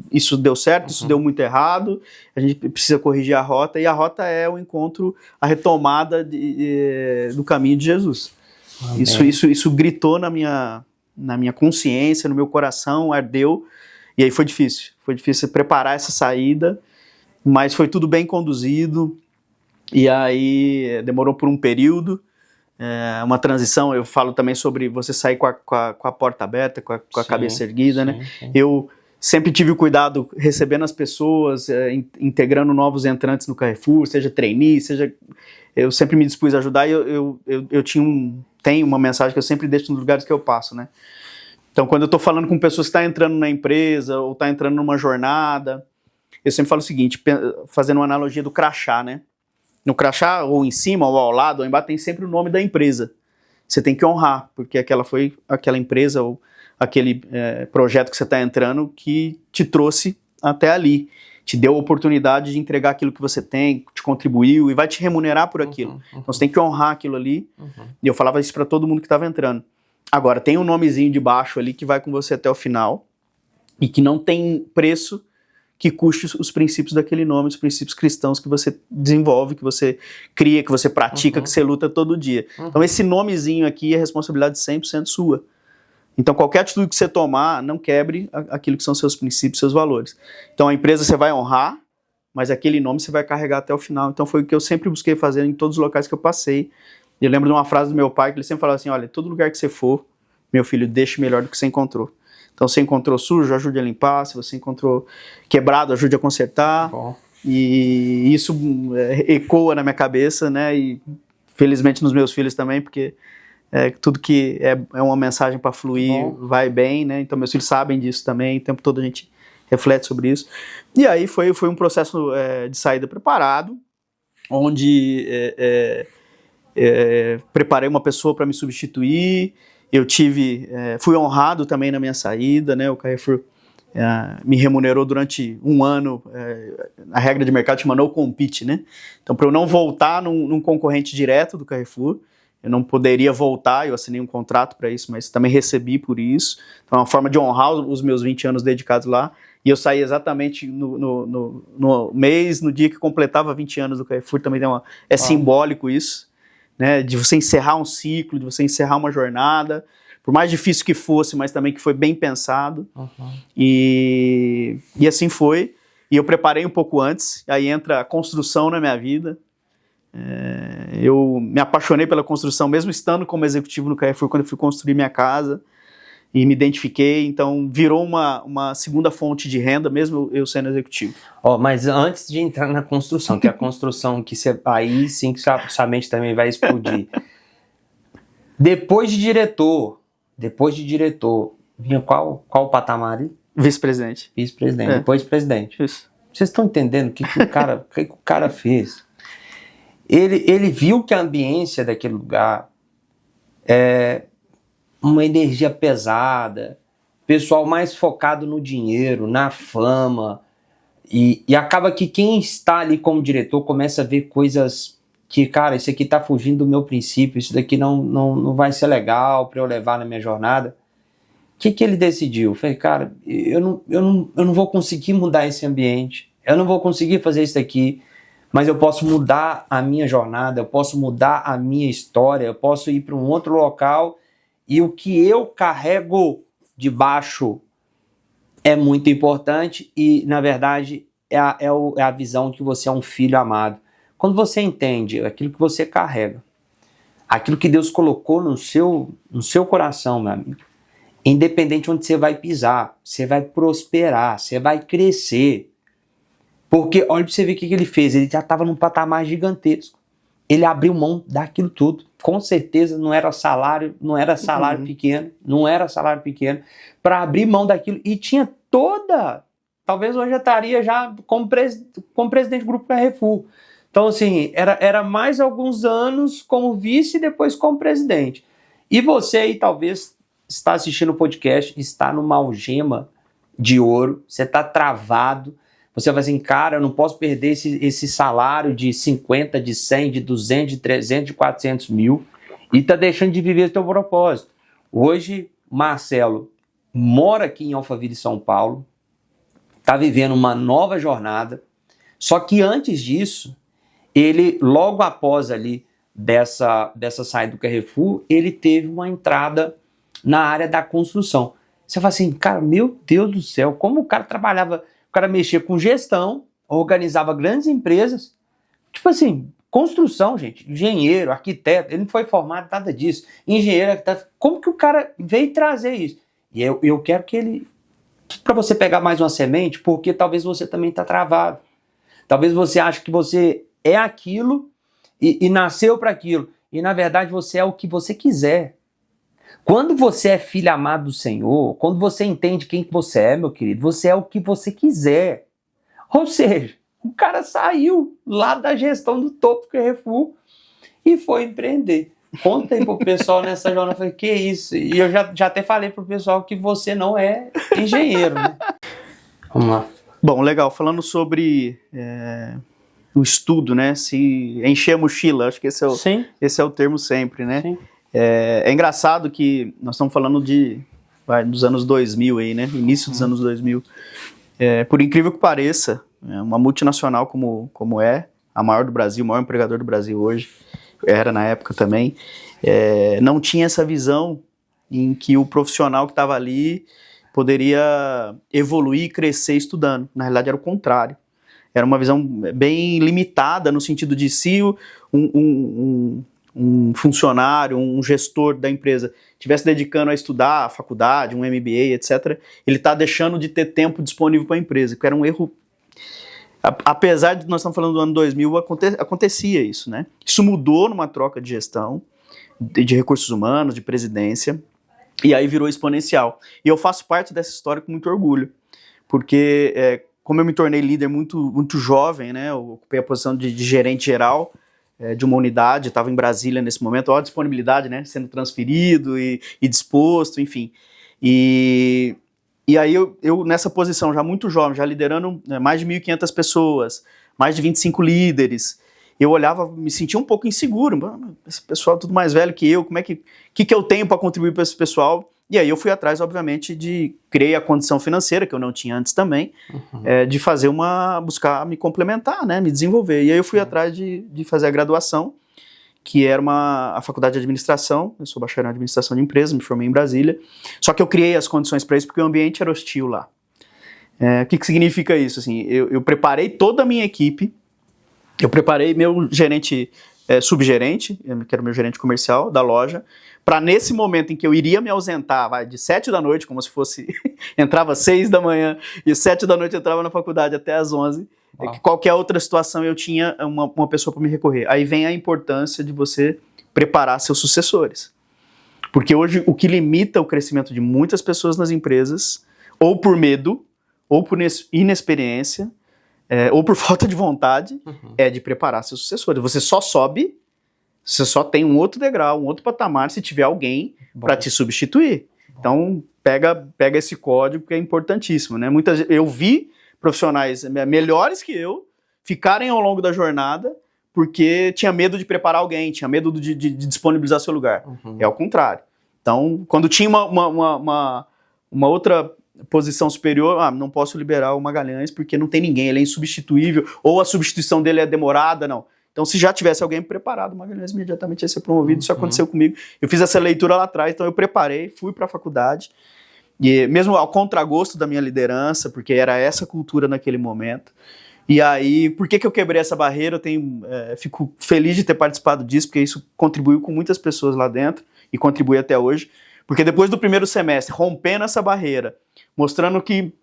isso deu certo, isso deu muito errado, a gente precisa corrigir a rota, e a rota é o encontro, a retomada do caminho de Jesus. Isso gritou na minha consciência, no meu coração, ardeu, e aí foi difícil preparar essa saída, mas foi tudo bem conduzido, e aí demorou por um período, uma transição. Eu falo também sobre você sair com a porta aberta, com a cabeça erguida, né? Sim. Eu sempre tive o cuidado recebendo as pessoas, integrando novos entrantes no Carrefour, seja trainee, eu sempre me dispus a ajudar, e eu tenho uma mensagem que eu sempre deixo nos lugares que eu passo, né? Então, quando eu estou falando com pessoas que estão entrando na empresa, ou estão entrando numa jornada, eu sempre falo o seguinte, fazendo uma analogia do crachá, né? No crachá, ou em cima, ou ao lado, ou embaixo, tem sempre o nome da empresa. Você tem que honrar, porque aquela foi aquela empresa, ou aquele projeto que você está entrando, que te trouxe até ali. Te deu a oportunidade de entregar aquilo que você tem, te contribuiu, e vai te remunerar por aquilo. Então você tem que honrar aquilo ali. E eu falava isso para todo mundo que estava entrando. Agora, tem um nomezinho de baixo ali que vai com você até o final, e que não tem preço que custe os princípios daquele nome, os princípios cristãos que você desenvolve, que você cria, que você pratica, que você luta todo dia. Então esse nomezinho aqui é responsabilidade 100% sua. Então qualquer atitude que você tomar, não quebre aquilo que são seus princípios, seus valores. Então a empresa você vai honrar, mas aquele nome você vai carregar até o final. Então foi o que eu sempre busquei fazer em todos os locais que eu passei. Eu lembro de uma frase do meu pai, que ele sempre falava assim, olha, todo lugar que você for, meu filho, deixe melhor do que você encontrou. Então, se você encontrou sujo, ajude a limpar. Se você encontrou quebrado, ajude a consertar. Bom. E isso ecoa na minha cabeça, né? E felizmente nos meus filhos também, porque tudo que é uma mensagem para fluir vai bem, né? Então, meus filhos sabem disso também. O tempo todo a gente reflete sobre isso. E aí foi um processo de saída preparado, onde preparei uma pessoa para me substituir. Eu fui honrado também na minha saída, né? O Carrefour me remunerou durante um ano, a regra de mercado chama no compete, né? Então, para eu não voltar num concorrente direto do Carrefour, eu não poderia voltar, eu assinei um contrato para isso, mas também recebi por isso. Então, é uma forma de honrar os meus 20 anos dedicados lá, e eu saí exatamente no mês, no dia que completava 20 anos do Carrefour, também simbólico isso. Né, de você encerrar um ciclo, de você encerrar uma jornada, por mais difícil que fosse, mas também que foi bem pensado. E assim foi. E eu preparei um pouco antes, aí entra a construção na minha vida. Eu me apaixonei pela construção, mesmo estando como executivo no Carrefour, quando eu fui construir minha casa, e me identifiquei, então virou uma segunda fonte de renda, mesmo eu sendo executivo. Mas antes de entrar na construção, que é a construção que você, aí sim que sua mente também vai explodir. Depois de diretor, vinha qual patamar ali? Vice-presidente. Vice-presidente, depois presidente. Isso. Vocês estão entendendo o que o cara fez? Ele viu que a ambiência daquele lugar é uma energia pesada, pessoal mais focado no dinheiro, na fama, e acaba que quem está ali como diretor começa a ver coisas que, cara, isso aqui tá fugindo do meu princípio, isso daqui não vai ser legal para eu levar na minha jornada. O que ele decidiu? Falei, cara, eu não vou conseguir mudar esse ambiente, eu não vou conseguir fazer isso aqui, mas eu posso mudar a minha jornada, eu posso mudar a minha história, eu posso ir para um outro local, e o que eu carrego de baixo é muito importante, e na verdade é a visão que você é um filho amado. Quando você entende aquilo que você carrega, aquilo que Deus colocou no seu coração, meu amigo, independente de onde você vai pisar, você vai prosperar, você vai crescer. Porque olha para você ver o que ele fez, ele já estava num patamar gigantesco. Ele abriu mão daquilo tudo. Com certeza não era salário pequeno, não era salário pequeno, para abrir mão daquilo. E tinha talvez hoje eu estaria já como presidente do Grupo Carrefour. Então assim, era mais alguns anos como vice e depois como presidente. E você aí talvez está assistindo o podcast, está numa algema de ouro, você está travado, você vai assim, cara, eu não posso perder esse salário de 50, de 100, de 200, de 300, de 400 mil, e está deixando de viver o teu propósito. Hoje, Marcelo mora aqui em Alphaville, São Paulo, está vivendo uma nova jornada, só que antes disso, ele, logo após ali dessa saída do Carrefour, ele teve uma entrada na área da construção. Você fala assim, cara, meu Deus do céu, como o cara trabalhava, o cara mexia com gestão, organizava grandes empresas, tipo assim, construção, gente, engenheiro, arquiteto, ele não foi formado nada disso, engenheiro, arquiteto, como que o cara veio trazer isso? E eu quero que ele, para você pegar mais uma semente, porque talvez você também está travado, talvez você ache que você é aquilo e nasceu para aquilo, e na verdade você é o que você quiser. Quando você é filho amado do Senhor, quando você entende quem você é, meu querido, você é o que você quiser. Ou seja, o cara saiu lá da gestão do topo do Carrefour e foi empreender. Conta aí pro pessoal nessa jornada, eu falei, que isso? E eu já até falei pro pessoal que você não é engenheiro, né? Vamos lá. Bom, legal, falando sobre o estudo, né, se encher a mochila, acho que esse é o termo sempre, né? Sim. É engraçado que nós estamos falando dos anos 2000 aí, né? Início dos anos 2000. Por incrível que pareça, uma multinacional como é, a maior do Brasil, o maior empregador do Brasil hoje, era na época também, não tinha essa visão em que o profissional que estava ali poderia evoluir e crescer estudando. Na realidade era o contrário. Era uma visão bem limitada no sentido de se um funcionário, um gestor da empresa estivesse dedicando a estudar a faculdade, um MBA, etc., ele está deixando de ter tempo disponível para a empresa, que era um erro. Apesar de nós estamos falando do ano 2000, acontecia isso, né? Isso mudou numa troca de gestão, de recursos humanos, de presidência, e aí virou exponencial. E eu faço parte dessa história com muito orgulho, porque como eu me tornei líder muito jovem, né? Eu ocupei a posição de gerente geral de uma unidade, estava em Brasília nesse momento, olha a disponibilidade, né, sendo transferido e disposto, enfim. E aí eu nessa posição, já muito jovem, já liderando mais de 1.500 pessoas, mais de 25 líderes, eu olhava, me sentia um pouco inseguro, esse pessoal é tudo mais velho que eu, como é que eu tenho para contribuir para esse pessoal? E aí eu fui atrás, obviamente, criei a condição financeira, que eu não tinha antes também, de buscar me complementar, né, me desenvolver. E aí eu fui atrás de fazer a graduação, que era a faculdade de administração, eu sou bacharel em administração de empresas, me formei em Brasília, só que eu criei as condições para isso porque o ambiente era hostil lá. O que significa isso? Assim, eu preparei toda a minha equipe, eu preparei meu gerente, subgerente, que era o meu gerente comercial da loja, para nesse momento em que eu iria me ausentar, de 7 da noite, como se fosse, entrava às 6 da manhã, e 7 da noite eu entrava na faculdade até às 11, que qualquer outra situação eu tinha uma pessoa para me recorrer. Aí vem a importância de você preparar seus sucessores. Porque hoje o que limita o crescimento de muitas pessoas nas empresas, ou por medo, ou por inexperiência, ou por falta de vontade, é de preparar seus sucessores. Você só sobe, você só tem um outro degrau, um outro patamar, se tiver alguém para te substituir. Então, pega esse código que é importantíssimo, né? Eu vi profissionais melhores que eu ficarem ao longo da jornada porque tinha medo de preparar alguém, tinha medo de disponibilizar seu lugar. É ao contrário. Então, quando tinha uma outra posição superior, não posso liberar o Magalhães porque não tem ninguém, ele é insubstituível, ou a substituição dele é demorada, não. Então, se já tivesse alguém preparado, o Magalhães imediatamente ia ser promovido. Isso aconteceu comigo. Eu fiz essa leitura lá atrás, então eu preparei, fui para a faculdade, e mesmo ao contragosto da minha liderança, porque era essa cultura naquele momento. E aí, por que eu quebrei essa barreira? Eu fico feliz de ter participado disso, porque isso contribuiu com muitas pessoas lá dentro, e contribui até hoje. Porque depois do primeiro semestre, rompendo essa barreira, mostrando que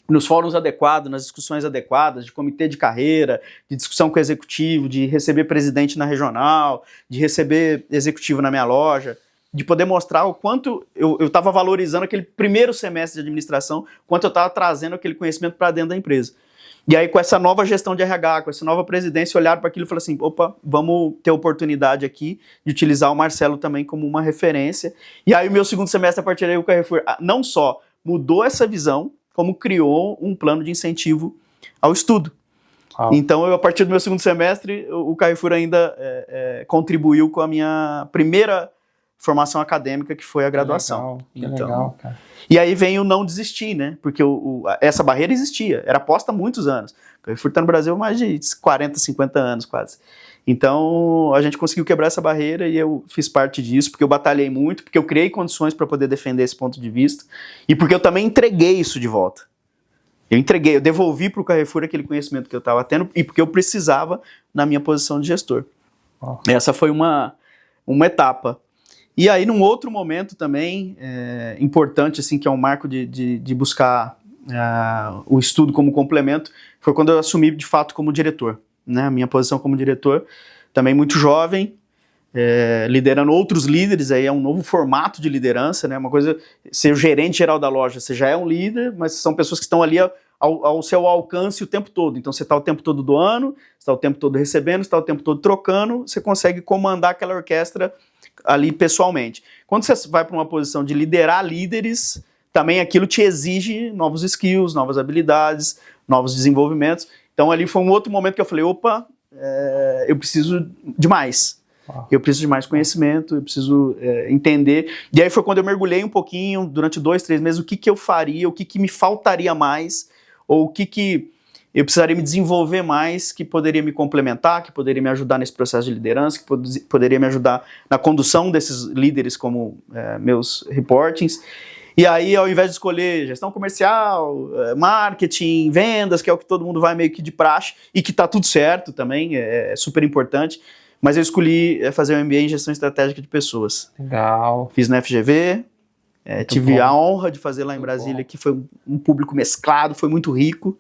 nos fóruns adequados, nas discussões adequadas, de comitê de carreira, de discussão com o executivo, de receber presidente na regional, de receber executivo na minha loja, de poder mostrar o quanto eu estava valorizando aquele primeiro semestre de administração, quanto eu estava trazendo aquele conhecimento para dentro da empresa. E aí, com essa nova gestão de RH, com essa nova presidência, olharam para aquilo e falaram assim, opa, vamos ter oportunidade aqui de utilizar o Marcelo também como uma referência. E aí, o meu segundo semestre, a partir daí, o Carrefour não só mudou essa visão, como criou um plano de incentivo ao estudo. Então, a partir do meu segundo semestre, o Carrefour ainda contribuiu com a minha primeira formação acadêmica, que foi a graduação. Que legal, cara. E aí vem o não desistir, né? Porque essa barreira existia, era posta há muitos anos. O Carrefour está no Brasil há mais de 40, 50 anos quase. Então, a gente conseguiu quebrar essa barreira e eu fiz parte disso, porque eu batalhei muito, porque eu criei condições para poder defender esse ponto de vista e porque eu também entreguei isso de volta. Eu devolvi para o Carrefour aquele conhecimento que eu estava tendo e porque eu precisava na minha posição de gestor. Essa foi uma etapa. E aí, num outro momento também, importante, assim, que é um marco de buscar o estudo como complemento, foi quando eu assumi, de fato, como diretor. Né? A minha posição como diretor, também muito jovem, liderando outros líderes, aí é um novo formato de liderança, né? Uma coisa, ser o gerente geral da loja, você já é um líder, mas são pessoas que estão ali ao seu alcance o tempo todo. Então, você está o tempo todo doando, você está o tempo todo recebendo, você está o tempo todo trocando, você consegue comandar aquela orquestra ali pessoalmente. Quando você vai para uma posição de liderar líderes, também aquilo te exige novos skills, novas habilidades, novos desenvolvimentos. Então ali foi um outro momento que eu falei, opa, eu preciso de mais. Eu preciso de mais conhecimento, eu preciso entender. E aí foi quando eu mergulhei um pouquinho, durante 2, 3 meses, o que eu faria, o que me faltaria mais, ou o que eu precisaria me desenvolver mais, que poderia me complementar, que poderia me ajudar nesse processo de liderança, que poderia me ajudar na condução desses líderes como meus reportings. E aí, ao invés de escolher gestão comercial, marketing, vendas, que é o que todo mundo vai meio que de praxe, e que tá tudo certo também, é super importante, mas eu escolhi fazer um MBA em gestão estratégica de pessoas. Legal. Fiz na FGV, tive a honra de fazer lá em Brasília, que foi um público mesclado, foi muito rico.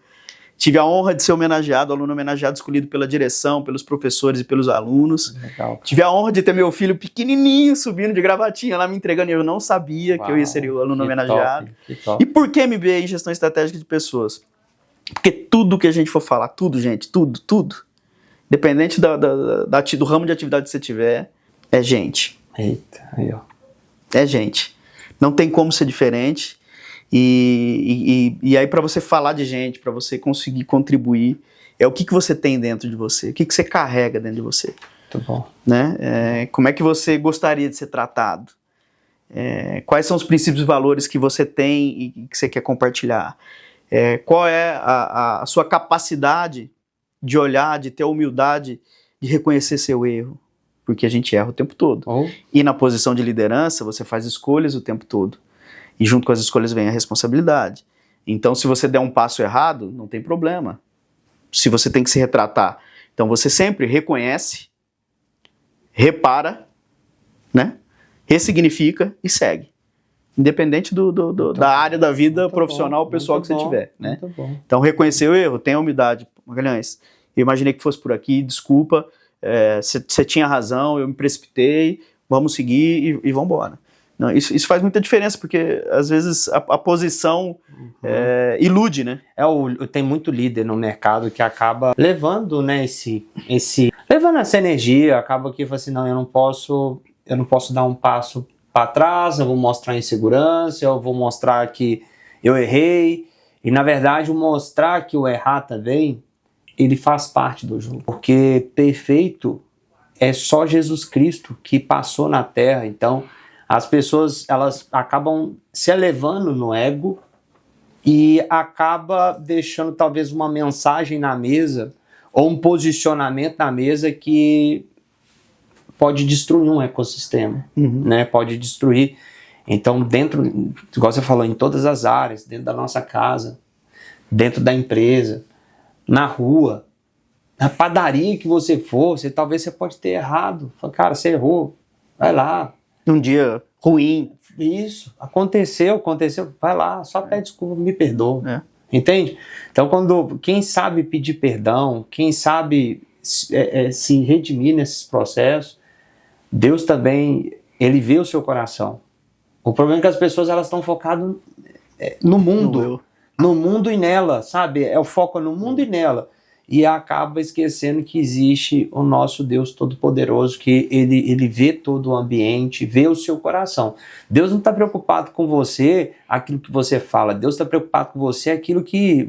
Tive a honra de ser homenageado, aluno homenageado, escolhido pela direção, pelos professores e pelos alunos. Legal. Tive a honra de ter meu filho pequenininho subindo de gravatinha lá me entregando e eu não sabia que eu ia ser o aluno homenageado. Top. E por que MBA em gestão estratégica de pessoas? Porque tudo que a gente for falar, tudo, gente, tudo, independente do ramo de atividade que você tiver, é gente. Eita, aí ó. É gente. Não tem como ser diferente. E aí, para você falar de gente, para você conseguir contribuir, é o que você tem dentro de você, o que você carrega dentro de você. Muito bom. Né? Como é que você gostaria de ser tratado? Quais são os princípios e valores que você tem e que você quer compartilhar? Qual é a sua capacidade de olhar, de ter a humildade de reconhecer seu erro? Porque a gente erra o tempo todo. E na posição de liderança, você faz escolhas o tempo todo. E junto com as escolhas vem a responsabilidade. Então, se você der um passo errado, não tem problema. Se você tem que se retratar. Então, você sempre reconhece, repara, né? Ressignifica e segue. Independente da área da vida profissional ou pessoal que você tiver, né? Então, reconhecer o erro, tenha humildade. Magalhães, eu imaginei que fosse por aqui, desculpa, você tinha razão, eu me precipitei, vamos seguir e vamos embora. Não, isso faz muita diferença, porque às vezes a posição ilude, né? Tem muito líder no mercado que acaba levando, né, levando essa energia, acaba que fala assim, não, eu não posso dar um passo para trás, eu vou mostrar insegurança, eu vou mostrar que eu errei, e na verdade o mostrar que o errar também, ele faz parte do jogo, porque perfeito é só Jesus Cristo que passou na Terra. Então as pessoas, elas acabam se elevando no ego e acaba deixando talvez uma mensagem na mesa ou um posicionamento na mesa que pode destruir um ecossistema, né? Pode destruir. Então, dentro, igual você falou, em todas as áreas, dentro da nossa casa, dentro da empresa, na rua, na padaria que você for, talvez você pode ter errado. Fala, cara, você errou, vai lá. Um dia ruim. Isso, aconteceu, vai lá, só pede desculpa, me perdoa. Entende? Então, quem sabe pedir perdão, quem sabe se redimir nesses processos, Deus também, ele vê o seu coração. O problema é que as pessoas, elas estão focadas no mundo e nela, sabe? O foco no mundo e nela. E acaba esquecendo que existe o nosso Deus Todo-Poderoso, que ele vê todo o ambiente, vê o seu coração. Deus não está preocupado com você, aquilo que você fala. Deus está preocupado com você, aquilo que...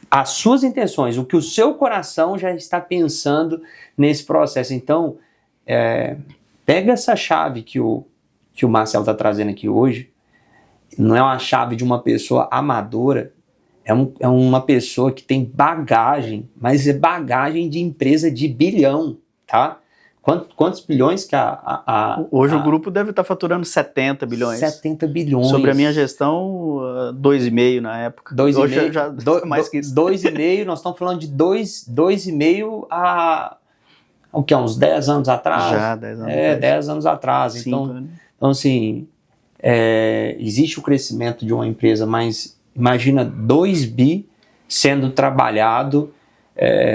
as suas intenções, o que o seu coração já está pensando nesse processo. Então, pega essa chave que o Marcelo está trazendo aqui hoje. Não é uma chave de uma pessoa amadora, é uma pessoa que tem bagagem, mas é bagagem de empresa de bilhão, tá? Quantos bilhões que Hoje o grupo deve estar faturando 70 bilhões. 70 bilhões. Sobre a minha gestão, 2,5 na época. 2,5. Hoje já mais que isso. 2,5, nós estamos falando de 2,5 há o que, uns 10 anos atrás? Já, 10 anos atrás. 10 anos atrás. Então, assim, existe o crescimento de uma empresa, mas imagina 2 bi sendo trabalhado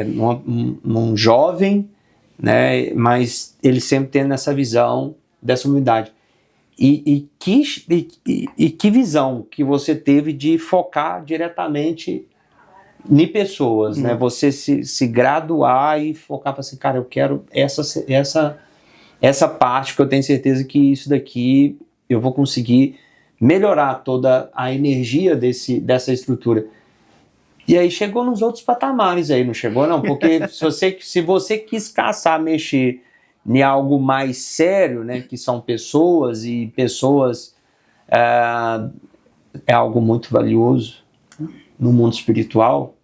num jovem, né, mas ele sempre tendo essa visão dessa humildade. E que visão que você teve de focar diretamente em pessoas, né? Você se graduar e focar para assim, cara, eu quero essa parte, que eu tenho certeza que isso daqui eu vou conseguir melhorar toda a energia dessa estrutura. E aí chegou nos outros patamares aí, não chegou não? Porque se você quis caçar, mexer em algo mais sério, né, que são pessoas, e pessoas é algo muito valioso no mundo espiritual,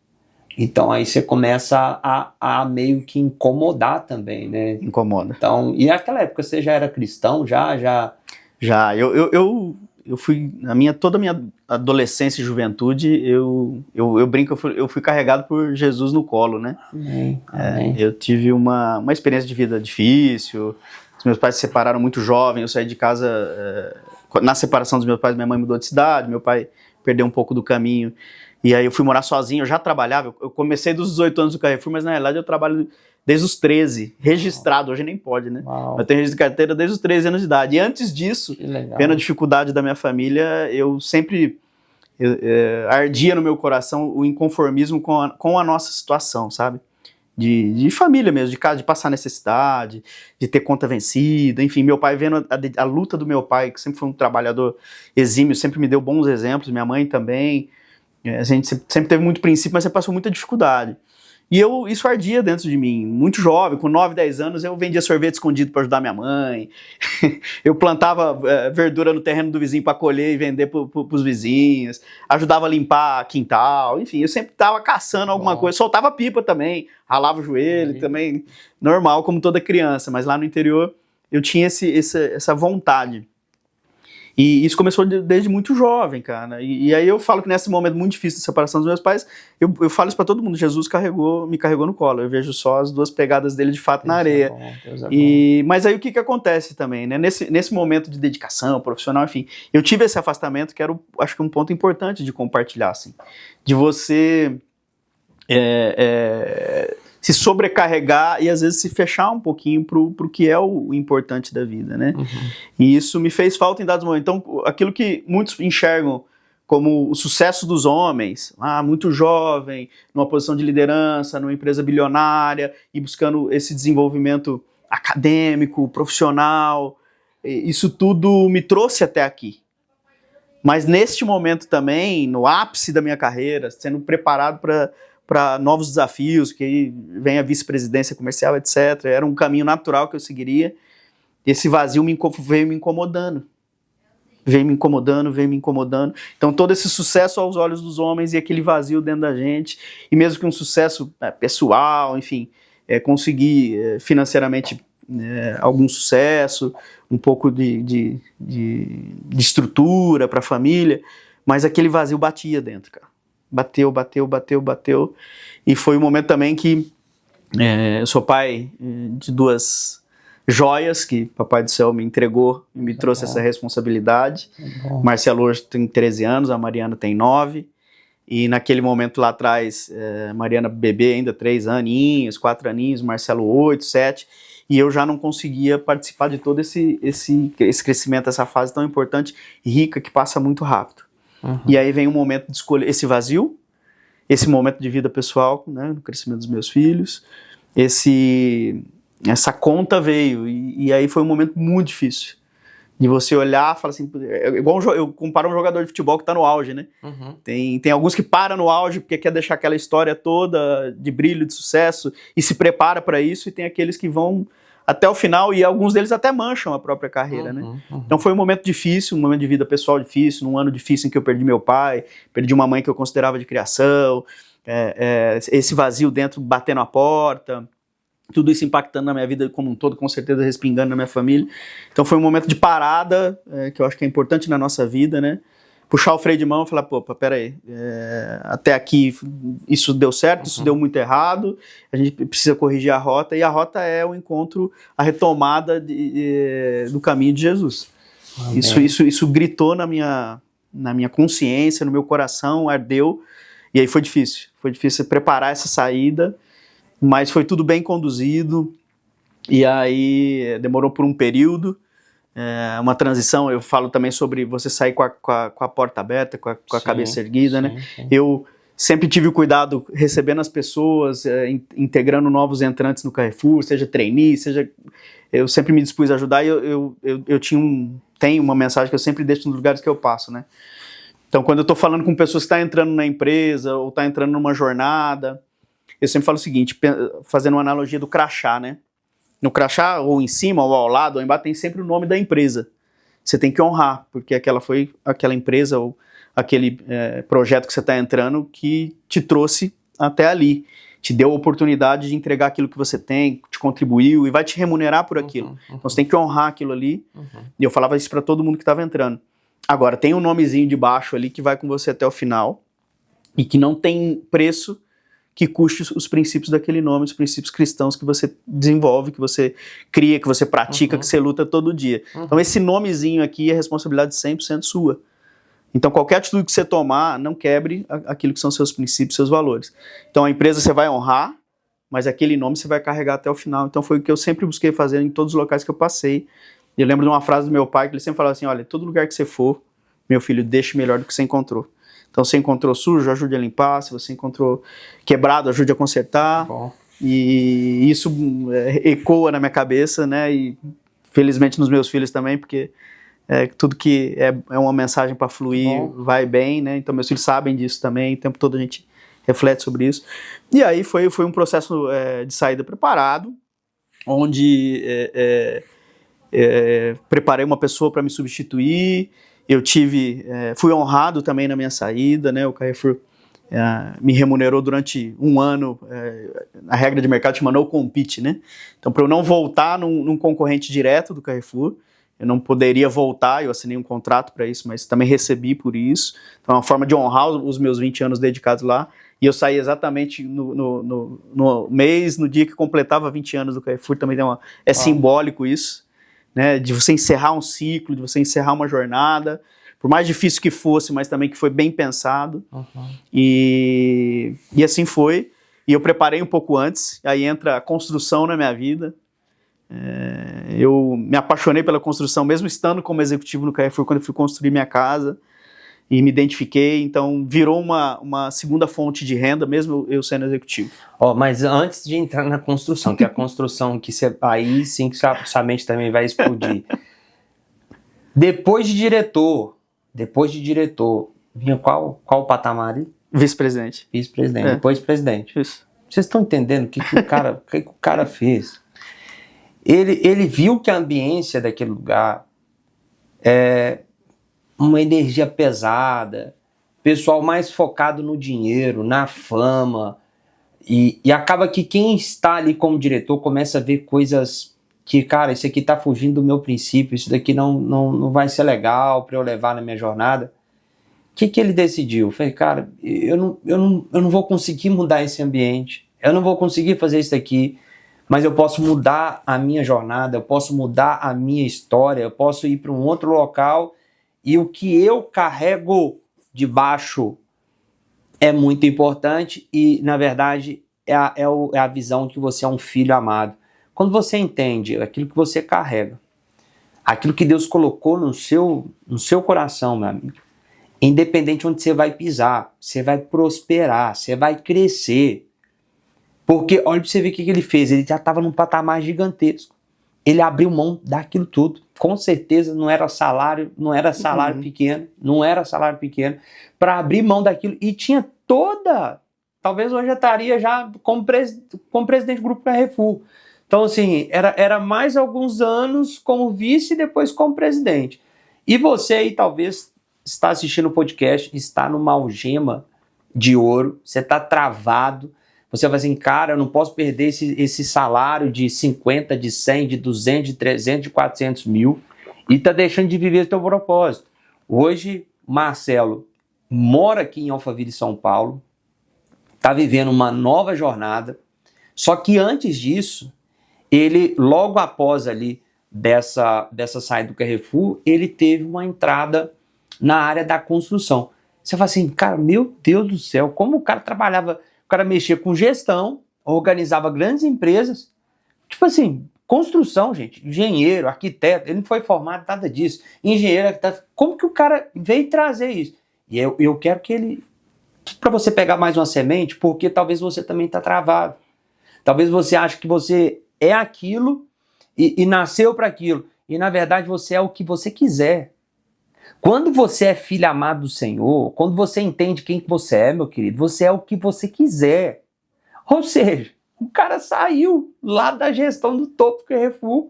então aí você começa a meio que incomodar também, né? Incomoda. Então, e naquela época você já era cristão? Já, eu fui, toda a minha adolescência e juventude, eu brinco, eu fui carregado por Jesus no colo, né? Amém. Eu tive uma experiência de vida difícil, os meus pais se separaram muito jovem, eu saí de casa, na separação dos meus pais, minha mãe mudou de cidade, meu pai perdeu um pouco do caminho, e aí eu fui morar sozinho, eu já trabalhava, eu comecei dos 18 anos do Carrefour, mas na realidade eu trabalho desde os 13, registrado, hoje nem pode, né? Uau. Eu tenho registro de carteira desde os 13 anos de idade. E antes disso, vendo a dificuldade da minha família, eu sempre ardia no meu coração o inconformismo com a nossa situação, sabe? De família mesmo, de casa, de passar necessidade, de ter conta vencida, enfim, meu pai vendo a luta do meu pai, que sempre foi um trabalhador exímio, sempre me deu bons exemplos, minha mãe também, a gente sempre teve muito princípio, mas você passou muita dificuldade. E isso ardia dentro de mim, muito jovem, com 9, 10 anos, eu vendia sorvete escondido para ajudar minha mãe, eu plantava verdura no terreno do vizinho para colher e vender para os vizinhos, ajudava a limpar quintal, enfim, eu sempre estava caçando alguma coisa, soltava pipa também, ralava o joelho também, normal, como toda criança, mas lá no interior eu tinha essa vontade. E isso começou desde muito jovem, cara. E aí eu falo que nesse momento muito difícil de separação dos meus pais, eu falo isso pra todo mundo, Jesus me carregou no colo. Eu vejo só as duas pegadas dele de fato na areia. Deus é bom. Mas aí o que acontece também, né? Nesse momento de dedicação profissional, enfim, eu tive esse afastamento que era, acho que um ponto importante de compartilhar, assim. De você se sobrecarregar e às vezes se fechar um pouquinho pro que é o importante da vida, né? E isso me fez falta em dados momentos. Então, aquilo que muitos enxergam como o sucesso dos homens, muito jovem, numa posição de liderança, numa empresa bilionária, e buscando esse desenvolvimento acadêmico, profissional, isso tudo me trouxe até aqui. Mas neste momento também, no ápice da minha carreira, sendo preparado para novos desafios, que aí vem a vice-presidência comercial, etc. Era um caminho natural que eu seguiria. Esse vazio veio me incomodando. Veio me incomodando. Então todo esse sucesso aos olhos dos homens e aquele vazio dentro da gente, e mesmo que um sucesso pessoal, enfim, conseguir financeiramente algum sucesso, um pouco de estrutura para a família, mas aquele vazio batia dentro, cara. Bateu. E foi um momento também que eu sou pai de duas joias que Papai do Céu me entregou e me trouxe essa responsabilidade. Marcelo hoje tem 13 anos, a Mariana tem 9. E naquele momento lá atrás, Mariana bebê ainda, 3 aninhos, 4 aninhos, Marcelo 8, 7. E eu já não conseguia participar de todo esse crescimento, essa fase tão importante e rica que passa muito rápido. E aí vem um momento de escolher esse vazio, esse momento de vida pessoal, né, no crescimento dos meus filhos, essa conta veio, e aí foi um momento muito difícil, de você olhar e falar assim, igual eu comparo um jogador de futebol que está no auge, né? Tem alguns que param no auge porque quer deixar aquela história toda de brilho, de sucesso, e se prepara para isso, e tem aqueles que vão até o final, e alguns deles até mancham a própria carreira, né? Então foi um momento difícil, um momento de vida pessoal difícil, num ano difícil em que eu perdi meu pai, perdi uma mãe que eu considerava de criação, esse vazio dentro batendo a porta, tudo isso impactando na minha vida como um todo, com certeza respingando na minha família. Então foi um momento de parada, que eu acho que é importante na nossa vida, né? Puxar o freio de mão e falar, peraí, até aqui isso deu certo, isso deu muito errado, a gente precisa corrigir a rota, e a rota é o encontro, a retomada do caminho de Jesus. Isso gritou na minha consciência, no meu coração, ardeu, e aí foi difícil preparar essa saída, mas foi tudo bem conduzido, e aí demorou por um período, uma transição. Eu falo também sobre você sair com a porta aberta, com a cabeça erguida, né? Sim. Eu sempre tive o cuidado recebendo as pessoas, integrando novos entrantes no Carrefour, seja trainee, eu sempre me dispus a ajudar, e eu tenho uma mensagem que eu sempre deixo nos lugares que eu passo, né? Então, quando eu estou falando com pessoas que estão entrando na empresa ou estão entrando numa jornada, eu sempre falo o seguinte, fazendo uma analogia do crachá, né? No crachá, ou em cima, ou ao lado, ou embaixo, tem sempre o nome da empresa. Você tem que honrar, porque foi aquela empresa ou aquele projeto que você está entrando que te trouxe até ali. Te deu a oportunidade de entregar aquilo que você tem, te contribuiu e vai te remunerar por aquilo. Então você tem que honrar aquilo ali. E eu falava isso para todo mundo que estava entrando. Agora, tem um nomezinho de baixo ali que vai com você até o final e que não tem preço que custe os princípios daquele nome, os princípios cristãos que você desenvolve, que você cria, que você pratica, que você luta todo dia. Então esse nomezinho aqui é responsabilidade 100% sua. Então qualquer atitude que você tomar, não quebre aquilo que são seus princípios, seus valores. Então a empresa você vai honrar, mas aquele nome você vai carregar até o final. Então foi o que eu sempre busquei fazer em todos os locais que eu passei. E eu lembro de uma frase do meu pai, que ele sempre falava assim, olha, todo lugar que você for, meu filho, deixe melhor do que você encontrou. Então, se você encontrou sujo, ajude a limpar. Se você encontrou quebrado, ajude a consertar. Bom. E isso ecoa na minha cabeça, né? E felizmente nos meus filhos também, porque tudo que é uma mensagem para fluir vai bem, né? Então, meus filhos sabem disso também. O tempo todo a gente reflete sobre isso. E aí foi um processo de saída preparado, onde preparei uma pessoa para me substituir. Eu fui honrado também na minha saída, né? O Carrefour me remunerou durante um ano, a regra de mercado chama no compete, né? Então, para eu não voltar num concorrente direto do Carrefour, Eu não poderia voltar, eu assinei um contrato para isso, mas também recebi por isso. Então é uma forma de honrar os meus 20 anos dedicados lá. E eu saí exatamente no mês, no dia que completava 20 anos do Carrefour. Também é simbólico isso, né? De você encerrar um ciclo, de você encerrar uma jornada, por mais difícil que fosse, mas também que foi bem pensado. E assim foi. E eu preparei um pouco antes, aí entra a construção na minha vida. Eu me apaixonei pela construção, mesmo estando como executivo no Carrefour, quando eu fui construir minha casa. E me identifiquei, então virou uma segunda fonte de renda, mesmo eu sendo executivo. Mas antes de entrar na construção, que é a construção que você, aí sim que sua mente também vai explodir. Depois de diretor, vinha qual patamar ali? Vice-presidente. Vice-presidente, depois presidente. Isso. Vocês estão entendendo o que o cara fez? Ele viu que a ambiência daquele lugar uma energia pesada, pessoal mais focado no dinheiro, na fama, e acaba que quem está ali como diretor começa a ver coisas que, cara, isso aqui tá fugindo do meu princípio, isso daqui não vai ser legal para eu levar na minha jornada. O que ele decidiu? Eu falei, cara, eu não vou conseguir mudar esse ambiente, eu não vou conseguir fazer isso daqui, mas eu posso mudar a minha jornada, eu posso mudar a minha história, eu posso ir para um outro local. E o que eu carrego de baixo é muito importante e, na verdade, é a visão que você é um filho amado. Quando você entende aquilo que você carrega, aquilo que Deus colocou no seu coração, meu amigo, independente de onde você vai pisar, você vai prosperar, você vai crescer. Porque, olha para você ver o que ele fez, ele já estava num patamar gigantesco. Ele abriu mão daquilo tudo. Com certeza não era salário pequeno, não era salário pequeno, para abrir mão daquilo. E tinha talvez hoje eu estaria já como presidente do Grupo Carrefour. Então, assim, era mais alguns anos como vice e depois como presidente. E você aí talvez está assistindo o podcast, está numa algema de ouro, você está travado. Você vai assim, cara, eu não posso perder esse salário de 50, de 100, de 200, de 300, de 400 mil e tá deixando de viver o teu propósito. Hoje, Marcelo mora aqui em Alphaville, São Paulo, tá vivendo uma nova jornada, só que antes disso, ele, logo após ali dessa saída do Carrefour, ele teve uma entrada na área da construção. Você fala assim, cara, meu Deus do céu, como o cara trabalhava... O cara mexia com gestão, organizava grandes empresas. Tipo assim, construção, gente. Engenheiro, arquiteto, ele não foi formado nada disso. Engenheiro, arquiteto. Como que o cara veio trazer isso? E eu quero que ele... Para você pegar mais uma semente, porque talvez você também está travado. Talvez você ache que você é aquilo e nasceu para aquilo. E na verdade você é o que você quiser. Quando você é filho amado do Senhor, quando você entende quem que você é, meu querido, você é o que você quiser. Ou seja, o cara saiu lá da gestão do topo do Carrefour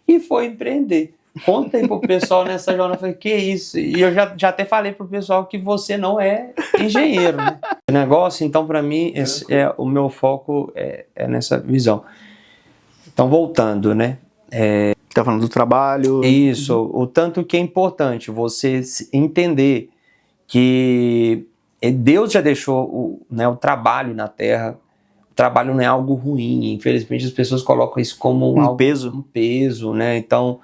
e foi empreender. Conta aí pro pessoal nessa jornada, eu falei, que isso? E eu já até falei pro pessoal que você não é engenheiro, né? O negócio, então, para mim, o meu foco é nessa visão. Então, voltando, né? Tá falando do trabalho. Isso, o tanto que é importante você entender que Deus já deixou o trabalho na terra. O trabalho não é algo ruim, infelizmente as pessoas colocam isso como um peso, né? Então,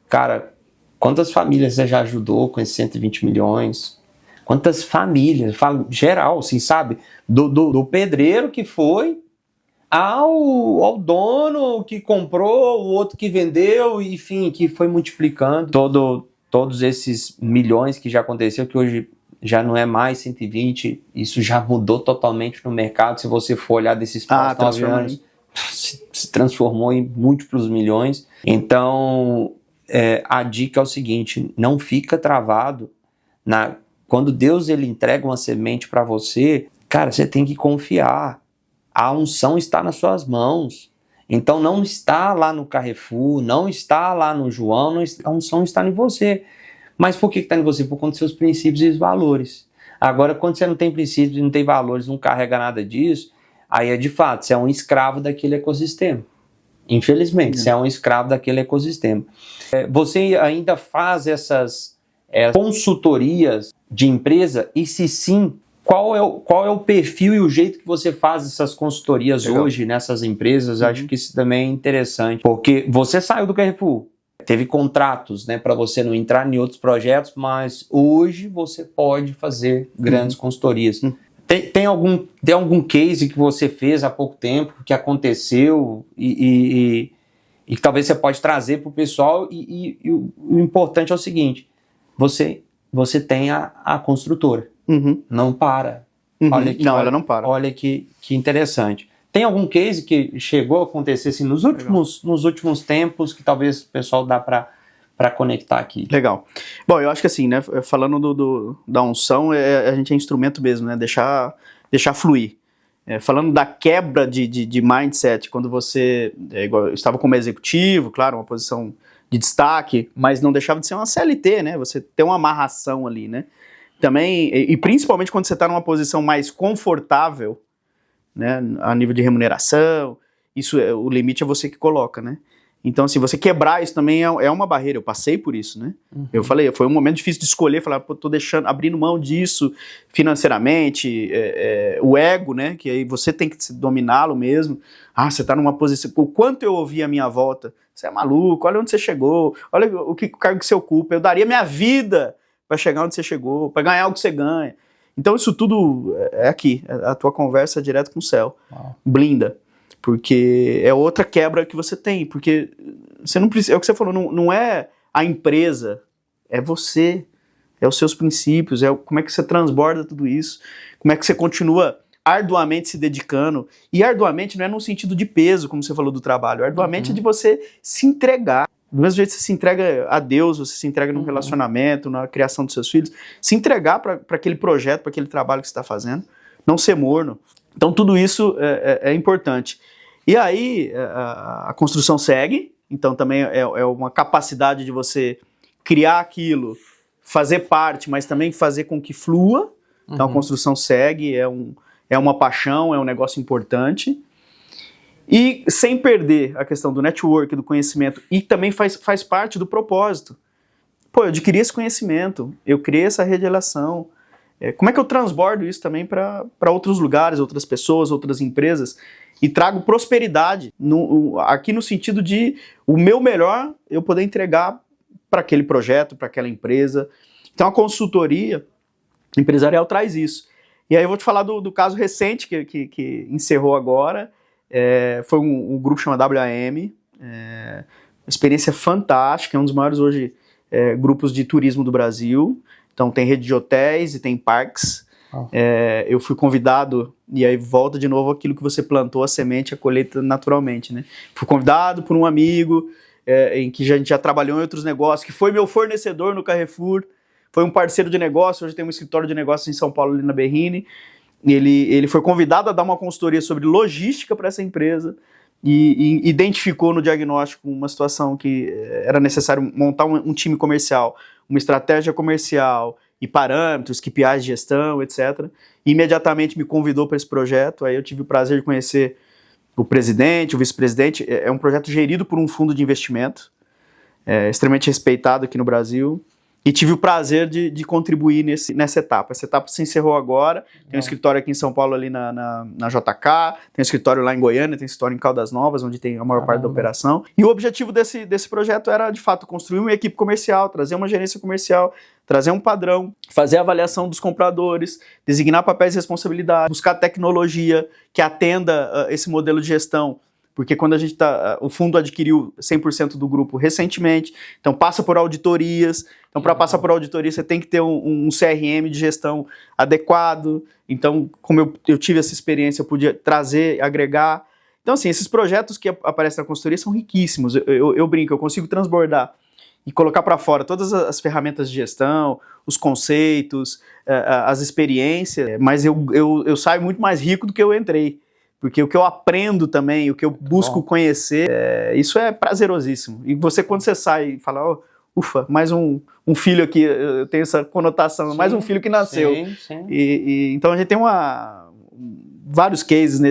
cara, quantas famílias você já ajudou com esses 120 milhões? Quantas famílias, falo geral, assim, sabe? Do pedreiro que foi ao dono que comprou, o outro que vendeu, enfim, que foi multiplicando todos esses milhões que já aconteceu, que hoje já não é mais 120, isso já mudou totalmente no mercado. Se você for olhar desses próximos 9 anos, se transformou em múltiplos milhões. Então, a dica é o seguinte, não fica travado. Quando Deus ele entrega uma semente para você, cara, você tem que confiar. A unção está nas suas mãos. Então não está lá no Carrefour, não está lá no João, a unção está em você. Mas por que está em você? Por conta dos seus princípios e valores. Agora, quando você não tem princípios, não tem valores, não carrega nada disso, aí de fato, você é um escravo daquele ecossistema. Infelizmente, você é um escravo daquele ecossistema. Você ainda faz essas consultorias de empresa? E se sim, qual é o perfil e o jeito que você faz essas consultorias hoje nessas empresas? Acho que isso também é interessante, porque você saiu do Carrefour, teve contratos, né, para você não entrar em outros projetos, mas hoje você pode fazer grandes consultorias. Tem algum case que você fez há pouco tempo, que aconteceu e que talvez você pode trazer para o pessoal? E o importante é o seguinte, você tem a construtora, não para. Ela não para. Olha que interessante. Tem algum case que chegou a acontecer assim, nos últimos tempos, que talvez o pessoal dá para conectar aqui? Legal. Bom, eu acho que assim, né, falando da unção, a gente é instrumento mesmo, né, deixar fluir. Falando da quebra de mindset, quando você, igual, eu estava como executivo, claro, uma posição de destaque, mas não deixava de ser uma CLT, né, você tem uma amarração ali, né, também, e principalmente quando você está numa posição mais confortável, né, a nível de remuneração, o limite é você que coloca, né. Então, assim, você quebrar isso também é uma barreira. Eu passei por isso, né? Eu falei, foi um momento difícil de escolher, falar, pô, tô abrindo mão disso financeiramente, o ego, né? Que aí você tem que dominá-lo mesmo. Ah, você tá numa posição... O quanto eu ouvi à minha volta, você é maluco, olha onde você chegou, olha o cargo que você ocupa, eu daria minha vida para chegar onde você chegou, para ganhar o que você ganha. Então, isso tudo é aqui, a tua conversa é direto com o céu. Blinda. Porque é outra quebra que você tem, porque você não precisa, é o que você falou, não é a empresa, é você, é os seus princípios, como é que você transborda tudo isso, como é que você continua arduamente se dedicando, e arduamente não é no sentido de peso, como você falou do trabalho, arduamente é de você se entregar, do mesmo jeito que você se entrega a Deus, você se entrega num relacionamento, na criação dos seus filhos, se entregar para aquele projeto, para aquele trabalho que você está fazendo, não ser morno. Então tudo isso é importante. E aí a construção segue, então também é uma capacidade de você criar aquilo, fazer parte, mas também fazer com que flua. Então a construção segue, é uma paixão, é um negócio importante. E sem perder a questão do network, do conhecimento, e também faz parte do propósito. Pô, eu adquiri esse conhecimento, eu criei essa rede de relação. Como é que eu transbordo isso também para outros lugares, outras pessoas, outras empresas, e trago prosperidade, aqui no sentido de o meu melhor eu poder entregar para aquele projeto, para aquela empresa. Então a consultoria empresarial traz isso. E aí eu vou te falar do caso recente que encerrou agora, foi um grupo chamado WAM, uma experiência fantástica, é um dos maiores hoje grupos de turismo do Brasil. Então tem rede de hotéis e tem parques. Eu fui convidado, e aí volta de novo aquilo que você plantou, a semente, a colheita naturalmente, né? Fui convidado por um amigo, em que a gente já trabalhou em outros negócios, que foi meu fornecedor no Carrefour, foi um parceiro de negócio, hoje tem um escritório de negócios em São Paulo, ali na Berrini, e ele foi convidado a dar uma consultoria sobre logística para essa empresa, e identificou no diagnóstico uma situação que era necessário montar um time comercial, uma estratégia comercial e parâmetros, KPIs de gestão, etc. E imediatamente me convidou para esse projeto, aí eu tive o prazer de conhecer o presidente, o vice-presidente. É um projeto gerido por um fundo de investimento, extremamente respeitado aqui no Brasil, e tive o prazer de contribuir nessa etapa. Essa etapa se encerrou agora, tem um escritório aqui em São Paulo, ali na JK, tem um escritório lá em Goiânia, tem um escritório em Caldas Novas, onde tem a maior parte da operação. E o objetivo desse projeto era, de fato, construir uma equipe comercial, trazer uma gerência comercial, trazer um padrão, fazer a avaliação dos compradores, designar papéis de responsabilidade, buscar tecnologia que atenda esse modelo de gestão, porque quando o fundo adquiriu 100% do grupo recentemente, então passa por auditorias, então para passar por auditoria você tem que ter um CRM de gestão adequado, então como eu tive essa experiência, eu podia trazer, agregar. Então assim, esses projetos que aparecem na consultoria são riquíssimos, eu brinco, eu consigo transbordar e colocar para fora todas as ferramentas de gestão, os conceitos, as experiências, mas eu saio muito mais rico do que eu entrei. Porque o que eu aprendo também, o que eu busco conhecer, isso é prazerosíssimo. E quando você sai e fala, ufa, mais um filho aqui, eu tenho essa conotação, sim, mais um filho que nasceu. Sim. Então a gente tem vários cases né,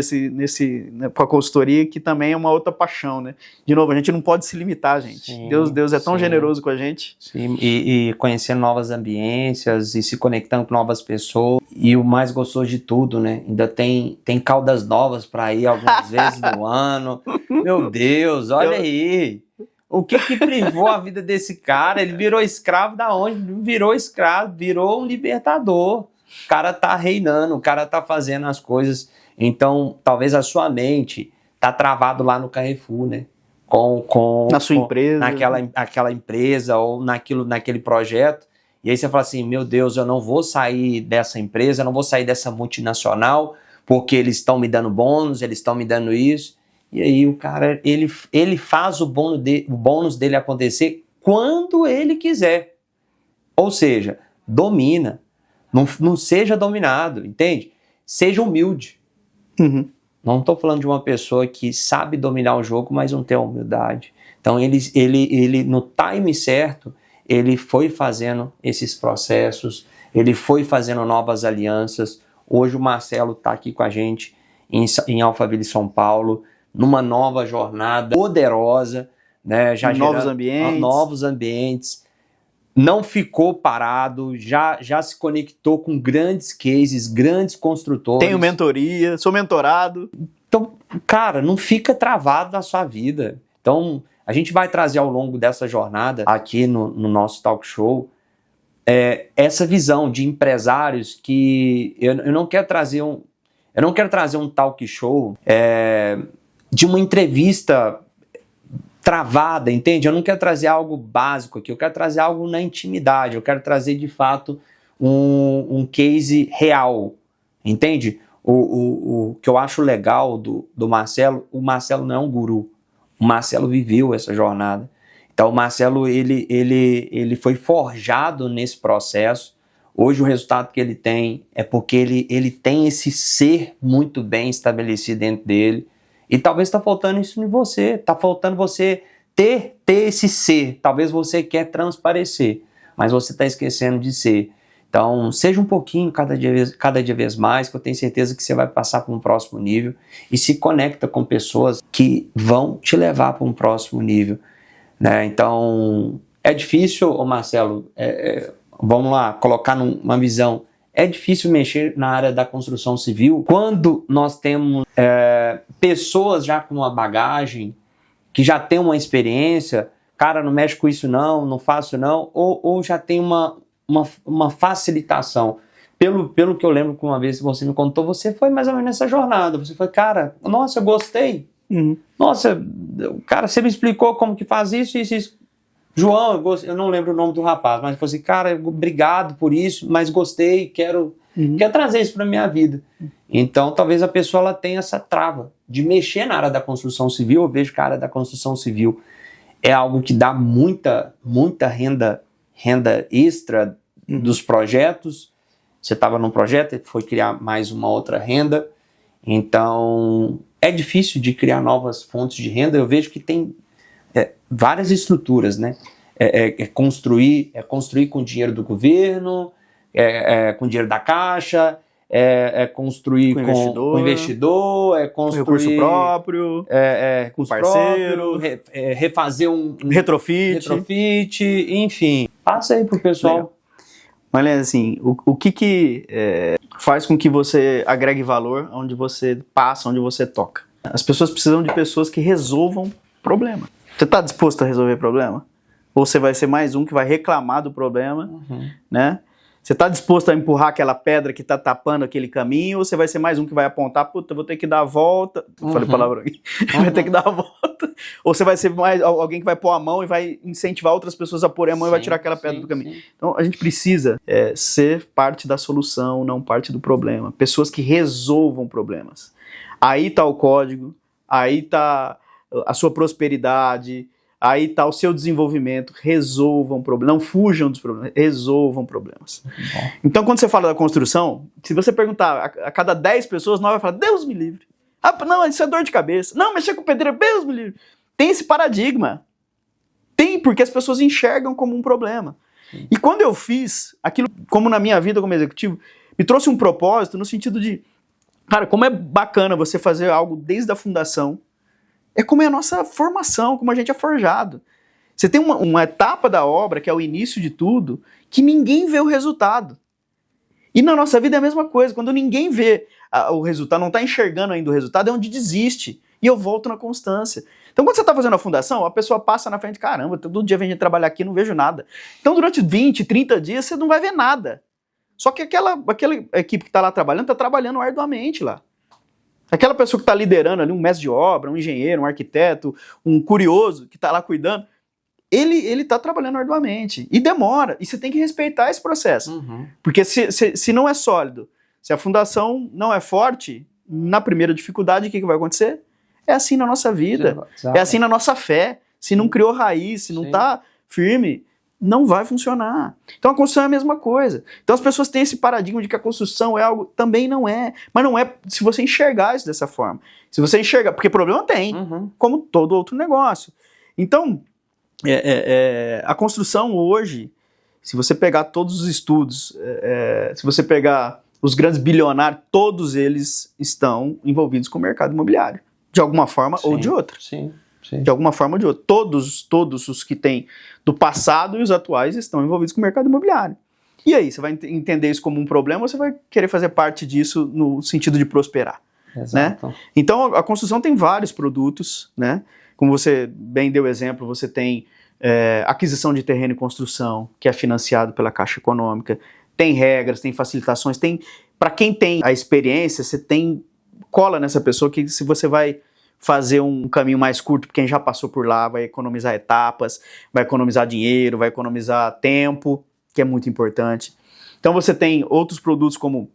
com a consultoria, que também é uma outra paixão, né? De novo, a gente não pode se limitar, gente. Sim, Deus é tão sim. generoso com a gente. Sim, e conhecendo novas ambiências e se conectando com novas pessoas. E o mais gostoso de tudo, né? Ainda tem caudas novas para ir algumas vezes no ano. Meu Deus, olha aí. O que privou a vida desse cara? Ele virou escravo da onde? Virou escravo, virou um libertador. O cara tá reinando, o cara tá fazendo as coisas. Então, talvez a sua mente tá travado lá no Carrefour, né? Na sua empresa. Naquela empresa ou naquele projeto. E aí você fala assim, meu Deus, eu não vou sair dessa empresa, eu não vou sair dessa multinacional, porque eles estão me dando bônus, eles estão me dando isso. E aí o cara, ele faz o bônus dele acontecer quando ele quiser. Ou seja, domina. Não seja dominado, entende? Seja humilde. Uhum. Não estou falando de uma pessoa que sabe dominar o jogo, mas não tem humildade. Então ele no time certo, ele foi fazendo esses processos, ele foi fazendo novas alianças. Hoje o Marcelo está aqui com a gente em Alphaville, São Paulo, numa nova jornada poderosa, né? Já novos ambientes. Não ficou parado, já se conectou com grandes cases, grandes construtores. Tenho mentoria, sou mentorado. Então, cara, não fica travado na sua vida. Então, a gente vai trazer ao longo dessa jornada, aqui no nosso talk show, essa visão de empresários que eu não quero trazer um talk show de uma entrevista travada, entende? Eu não quero trazer algo básico aqui, eu quero trazer algo na intimidade, eu quero trazer de fato um case real, entende? O que eu acho legal do Marcelo, o Marcelo não é um guru, o Marcelo viveu essa jornada. Então o Marcelo, ele foi forjado nesse processo. Hoje o resultado que ele tem é porque ele tem esse ser muito bem estabelecido dentro dele. E talvez está faltando isso em você, está faltando você ter esse ser. Talvez você quer transparecer, mas você está esquecendo de ser. Então, seja um pouquinho cada dia mais, que eu tenho certeza que você vai passar para um próximo nível e se conecta com pessoas que vão te levar para um próximo nível, né? Então, é difícil, Marcelo, vamos lá, colocar numa visão. É difícil mexer na área da construção civil quando nós temos pessoas já com uma bagagem, que já tem uma experiência, cara, não mexe com isso não faço não, ou já tem uma facilitação. Pelo que eu lembro que uma vez você me contou, você foi mais ou menos nessa jornada. Você foi, cara, nossa, eu gostei. Uhum. Nossa, cara, você me explicou como que faz isso. João, eu não lembro o nome do rapaz, mas eu falei assim, cara, obrigado por isso, mas gostei, quero trazer isso para minha vida. Então, talvez a pessoa ela tenha essa trava de mexer na área da construção civil. Eu vejo que a área da construção civil é algo que dá muita renda extra dos projetos. Você estava num projeto e foi criar mais uma outra renda. Então, é difícil de criar novas fontes de renda. Eu vejo que tem várias estruturas, né? Construir com dinheiro do governo, com dinheiro da Caixa, construir com investidor, construir com recurso próprio, com parceiro, refazer um retrofit, enfim. Passa aí pro pessoal. Mas assim, o que faz com que você agregue valor onde você passa, onde você toca? As pessoas precisam de pessoas que resolvam problema. Você está disposto a resolver problema? Ou você vai ser mais um que vai reclamar do problema, né? Você está disposto a empurrar aquela pedra que está tapando aquele caminho, ou você vai ser mais um que vai apontar, puta, vou ter que dar a volta, falei palavra aqui, vai ter que dar a volta, ou você vai ser mais alguém que vai pôr a mão e vai incentivar outras pessoas a pôr a mão e vai tirar aquela pedra do caminho. Então a gente precisa ser parte da solução, não parte do problema. Pessoas que resolvam problemas. Aí está o código, aí está a sua prosperidade, aí está o seu desenvolvimento. Resolvam problemas, não fujam dos problemas, resolvam problemas. Então quando você fala da construção, se você perguntar a cada 10 pessoas, 9 vai falar, Deus me livre. Ah, não, isso é dor de cabeça. Não, mexer com pedreiro, Deus me livre. Tem esse paradigma. Tem, porque as pessoas enxergam como um problema. E quando eu fiz aquilo, como na minha vida como executivo, me trouxe um propósito no sentido de Cara, como é bacana você fazer algo desde a fundação. É como é a nossa formação, como a gente é forjado. Você tem uma etapa da obra, que é o início de tudo, que ninguém vê o resultado. E na nossa vida é a mesma coisa. Quando ninguém vê o resultado, não está enxergando ainda o resultado, é onde desiste. E eu volto na constância. Então, quando você está fazendo a fundação, a pessoa passa na frente, caramba, todo dia vem trabalhar aqui e não vejo nada. Então, durante 20, 30 dias, você não vai ver nada. Só que aquela equipe que está lá trabalhando, está trabalhando arduamente lá. Aquela pessoa que está liderando ali, um mestre de obra, um engenheiro, um arquiteto, um curioso que está lá cuidando, ele está trabalhando arduamente. E demora. E você tem que respeitar esse processo. Porque se não é sólido, se a fundação não é forte, na primeira dificuldade, o que vai acontecer? É assim na nossa vida. É assim na nossa fé. Se não criou raiz, se não está firme, não vai funcionar. Então a construção é a mesma coisa. Então as pessoas têm esse paradigma de que a construção é algo, também não é. Mas não é se você enxergar isso dessa forma. Se você enxergar, porque problema tem, como todo outro negócio. Então, a construção hoje, se você pegar todos os estudos, se você pegar os grandes bilionários, todos eles estão envolvidos com o mercado imobiliário. De alguma forma ou de outra. Sim. De alguma forma ou de outra. Todos os que têm do passado e os atuais estão envolvidos com o mercado imobiliário. E aí, você vai entender isso como um problema ou você vai querer fazer parte disso no sentido de prosperar? Exato. Né? Então, a construção tem vários produtos, né? Como você bem deu exemplo, você tem aquisição de terreno e construção, que é financiado pela Caixa Econômica. Tem regras, tem facilitações, para quem tem a experiência, você tem cola nessa pessoa que se você vai fazer um caminho mais curto, quem já passou por lá vai economizar etapas, vai economizar dinheiro, vai economizar tempo, que é muito importante. Então você tem outros produtos como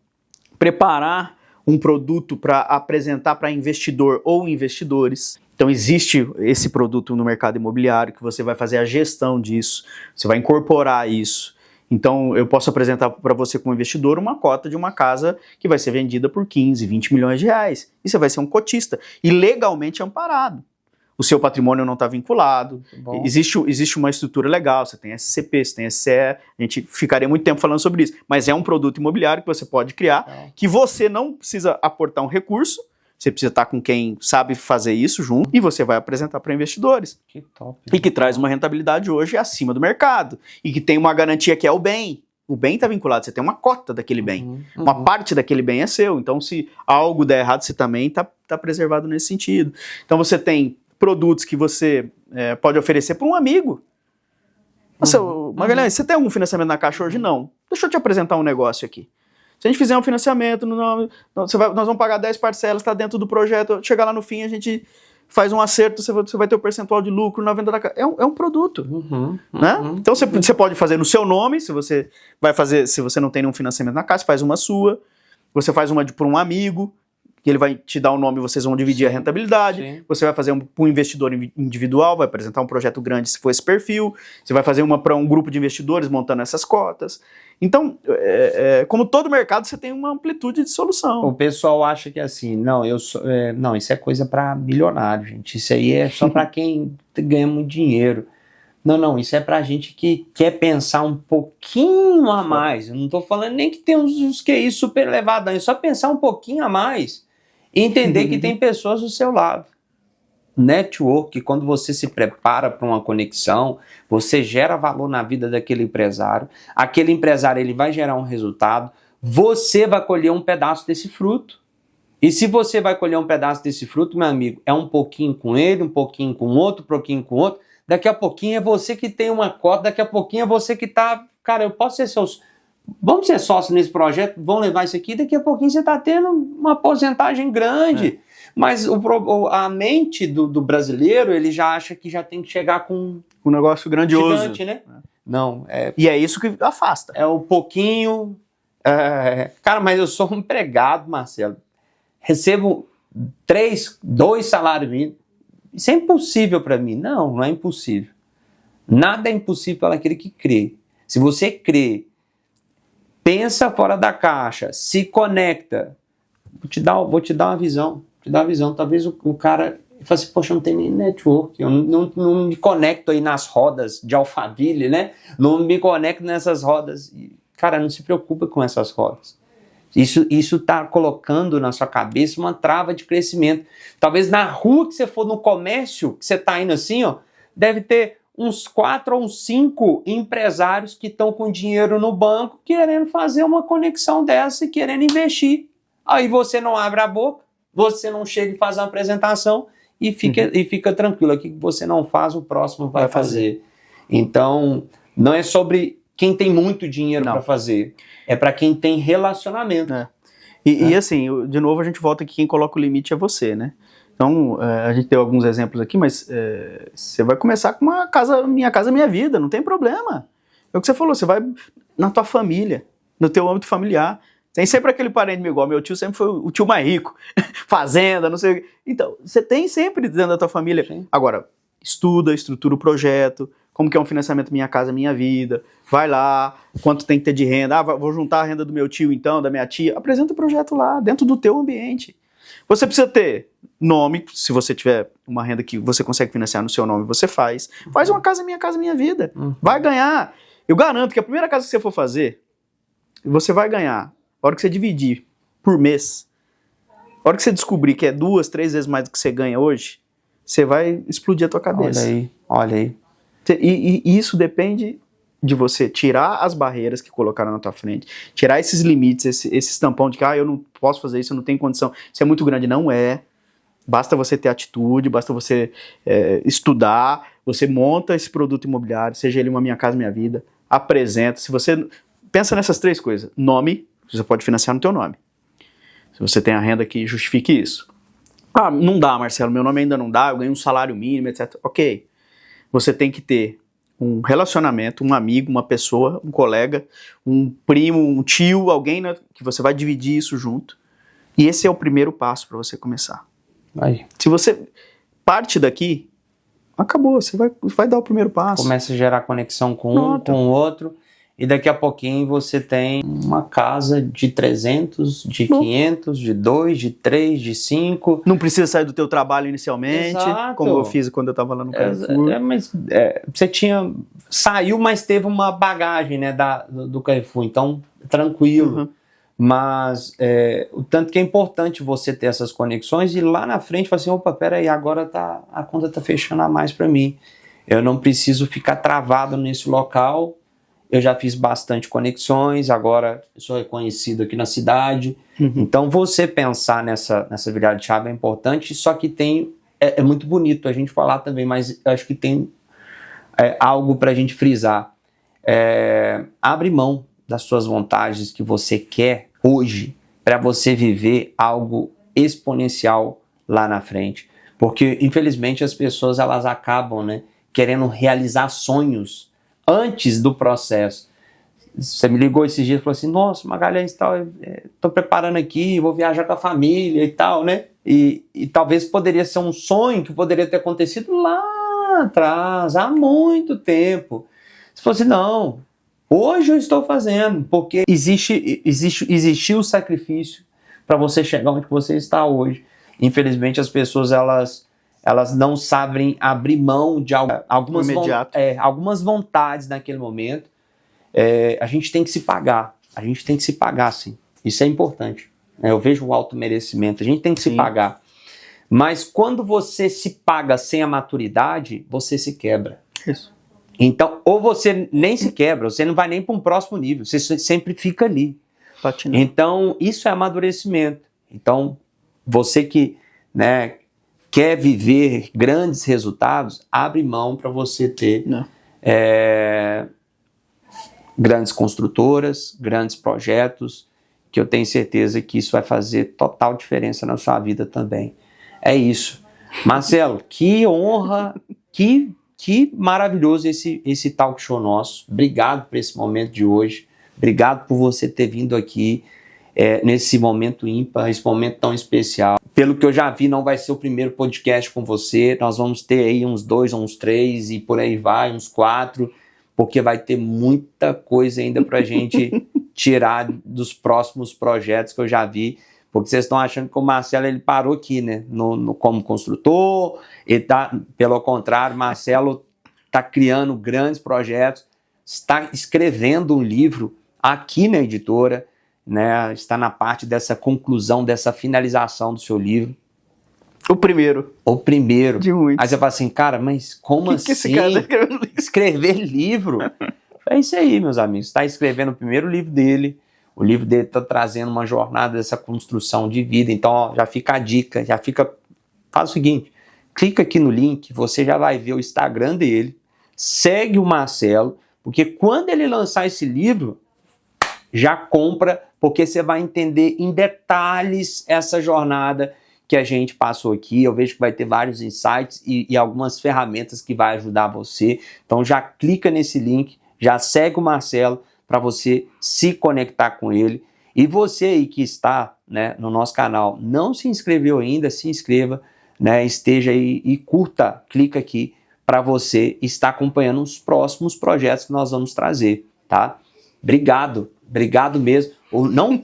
preparar um produto para apresentar para investidor ou investidores. Então existe esse produto no mercado imobiliário que você vai fazer a gestão disso, você vai incorporar isso. Então eu posso apresentar para você como investidor uma cota de uma casa que vai ser vendida por 15, 20 milhões de reais. E você vai ser um cotista e legalmente amparado. O seu patrimônio não está vinculado, existe uma estrutura legal, você tem SCP, você tem SCE, a gente ficaria muito tempo falando sobre isso, mas é um produto imobiliário que você pode criar, que você não precisa aportar um recurso, você precisa estar com quem sabe fazer isso junto e você vai apresentar para investidores. Que top. E que traz uma rentabilidade hoje acima do mercado e que tem uma garantia que é o bem. O bem está vinculado, você tem uma cota daquele bem. Uma parte daquele bem é seu, então se algo der errado, você também está preservado nesse sentido. Então você tem produtos que você pode oferecer para um amigo. Nossa, Magalhães, você tem algum financiamento na Caixa hoje? Não. Deixa eu te apresentar um negócio aqui. Se a gente fizer um financiamento, nós vamos pagar 10 parcelas, está dentro do projeto, chegar lá no fim, a gente faz um acerto, você vai ter o percentual de lucro na venda da casa. É um produto. Né? Então você pode fazer no seu nome, se você não tem nenhum financiamento na Caixa, faz uma sua, você faz uma por um amigo, que ele vai te dar o nome, vocês vão dividir a rentabilidade, você vai fazer para um investidor individual, vai apresentar um projeto grande se for esse perfil, você vai fazer uma para um grupo de investidores montando essas cotas. Então, como todo mercado, você tem uma amplitude de solução. O pessoal acha que assim, não, isso é coisa para bilionário, gente, isso aí é só para quem ganha muito dinheiro. Não, isso é pra gente que quer pensar um pouquinho a mais. Eu não tô falando nem que tem uns QI super elevados, é só pensar um pouquinho a mais e entender que tem pessoas do seu lado. Network, quando você se prepara para uma conexão, você gera valor na vida daquele empresário, aquele empresário ele vai gerar um resultado, você vai colher um pedaço desse fruto. E se você vai colher um pedaço desse fruto, meu amigo, é um pouquinho com ele, um pouquinho com outro, um pouquinho com outro. Daqui a pouquinho é você que tem uma cota, daqui a pouquinho é você que tá... Cara, eu posso ser vamos ser sócio nesse projeto, vamos levar isso aqui, daqui a pouquinho você tá tendo uma porcentagem grande. Mas a mente do brasileiro, ele já acha que já tem que chegar com um negócio grandioso. Gigante, né? Não, E é isso que afasta. É um pouquinho... Cara, mas eu sou um empregado, Marcelo. Recebo 2 salários mínimos. Isso é impossível para mim. Não é impossível. Nada é impossível para aquele que crê. Se você crê, pensa fora da caixa, se conecta, vou te dar uma visão. Talvez o cara fale assim, poxa, eu não tenho nem network, eu não me conecto aí nas rodas de Alphaville, né? Não me conecto nessas rodas. Cara, não se preocupa com essas rodas. Isso está colocando na sua cabeça uma trava de crescimento. Talvez na rua que você for, no comércio, que você está indo assim, ó, deve ter uns 4 ou uns 5 empresários que estão com dinheiro no banco querendo fazer uma conexão dessa e querendo investir. Aí você não abre a boca, você não chega e faz uma apresentação e fica tranquilo. Aqui que você não faz, o próximo vai fazer. Então, não é sobre quem tem muito dinheiro para fazer, é para quem tem relacionamento. E assim, de novo a gente volta que quem coloca o limite é você, né? Então, a gente deu alguns exemplos aqui, mas você vai começar com uma casa, minha casa, minha vida, não tem problema. É o que você falou, você vai na tua família, no teu âmbito familiar. Tem sempre aquele parente meu igual, meu tio sempre foi o tio mais rico, fazenda, não sei o quê. Então, você tem sempre dentro da tua família. Sim. Agora, estuda, estrutura o projeto, como que é um financiamento Minha Casa Minha Vida, vai lá, quanto tem que ter de renda, vou juntar a renda do meu tio então, da minha tia, apresenta o projeto lá, dentro do teu ambiente. Você precisa ter nome, se você tiver uma renda que você consegue financiar no seu nome, você faz uma Casa Minha Vida, vai ganhar. Eu garanto que a primeira casa que você for fazer, você vai ganhar. A hora que você dividir por mês, a hora que você descobrir que é 2, 3 vezes mais do que você ganha hoje, você vai explodir a tua cabeça. Olha aí. E isso depende de você tirar as barreiras que colocaram na tua frente, tirar esses limites, esse tampão de que eu não posso fazer isso, eu não tenho condição, isso é muito grande. Não é. Basta você ter atitude, basta você estudar, você monta esse produto imobiliário, seja ele uma Minha Casa Minha Vida, apresenta. Se você pensa nessas 3 coisas, nome, você pode financiar no teu nome. Se você tem a renda que justifique isso. Não dá, Marcelo, meu nome ainda não dá, eu ganho um salário mínimo, etc. Ok. Você tem que ter um relacionamento, um amigo, uma pessoa, um colega, um primo, um tio, alguém, né, que você vai dividir isso junto. E esse é o primeiro passo para você começar. Se você parte daqui, acabou, você vai dar o primeiro passo. Começa a gerar conexão com um, com o outro, e daqui a pouquinho você tem uma casa de 300, de 500, de 2, de 3, de 5. Não precisa sair do teu trabalho inicialmente, como eu fiz quando eu estava lá no Carrefour. Você saiu, mas teve uma bagagem, né, do Carrefour, então tranquilo. Mas o tanto que é importante você ter essas conexões e lá na frente falar assim, opa, peraí, agora a conta tá fechando a mais para mim. Eu não preciso ficar travado nesse local. Eu já fiz bastante conexões, agora eu sou reconhecido aqui na cidade. Então, você pensar nessa virada de chave é importante, só que é muito bonito a gente falar também, mas acho que tem algo para a gente frisar. Abre mão das suas vontades que você quer hoje para você viver algo exponencial lá na frente. Porque, infelizmente, as pessoas elas acabam, né, querendo realizar sonhos antes do processo. Você me ligou esses dias e falou assim, nossa, Magalhães, estou preparando aqui, vou viajar com a família e tal, né? E talvez poderia ser um sonho que poderia ter acontecido lá atrás, há muito tempo. Você falou assim, não, hoje eu estou fazendo, porque existiu o sacrifício para você chegar onde você está hoje. Infelizmente, as pessoas, elas não sabem abrir mão de algumas vontades naquele momento. A gente tem que se pagar. A gente tem que se pagar, sim. Isso é importante. Eu vejo o auto-merecimento. A gente tem que se pagar. Mas quando você se paga sem a maturidade, você se quebra. Isso. Então, ou você nem se quebra, você não vai nem para um próximo nível. Você sempre fica ali. Patinando. Então, isso é amadurecimento. Então, você que, né, quer viver grandes resultados, abre mão para você ter grandes construtoras, grandes projetos, que eu tenho certeza que isso vai fazer total diferença na sua vida também. É isso. Marcelo, que honra, que maravilhoso esse talk show nosso. Obrigado por esse momento de hoje. Obrigado por você ter vindo aqui nesse momento ímpar, esse momento tão especial. Pelo que eu já vi, não vai ser o primeiro podcast com você. Nós vamos ter aí uns 2, uns 3 e por aí vai, uns 4, porque vai ter muita coisa ainda pra gente tirar dos próximos projetos que eu já vi. Porque vocês estão achando que o Marcelo ele parou aqui, né? Como construtor, pelo contrário, Marcelo está criando grandes projetos, está escrevendo um livro aqui na editora. né, está na parte dessa conclusão, dessa finalização do seu livro. O primeiro. O primeiro. De muitos. Aí você fala assim, cara, mas como Que esse assim? cara tá escrevendo livro? Escrever livro? É isso aí, meus amigos. Está escrevendo o primeiro livro dele. O livro dele está trazendo uma jornada dessa construção de vida. Então, ó, já fica a dica, faz o seguinte, clica aqui no link, você já vai ver o Instagram dele, segue o Marcelo, porque quando ele lançar esse livro, já compra, porque você vai entender em detalhes essa jornada que a gente passou aqui. Eu vejo que vai ter vários insights e algumas ferramentas que vai ajudar você. Então já clica nesse link, já segue o Marcelo para você se conectar com ele. E você aí que está, né, no nosso canal, não se inscreveu ainda, se inscreva, né, esteja aí e curta, clica aqui para você estar acompanhando os próximos projetos que nós vamos trazer, tá? Obrigado mesmo.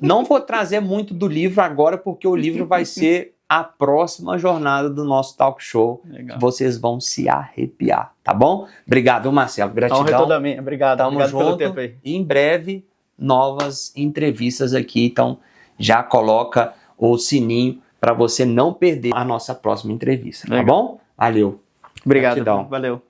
Não vou trazer muito do livro agora, porque o livro vai ser a próxima jornada do nosso talk show. Legal. Vocês vão se arrepiar, tá bom? Obrigado, Marcelo. Gratidão. Toda minha. Obrigado. Tamo Obrigado junto. pelo tempo aí. E em breve, novas entrevistas aqui. Então, já coloca o sininho para você não perder a nossa próxima entrevista, tá Legal. bom? Valeu. Obrigado. Gratidão. Valeu.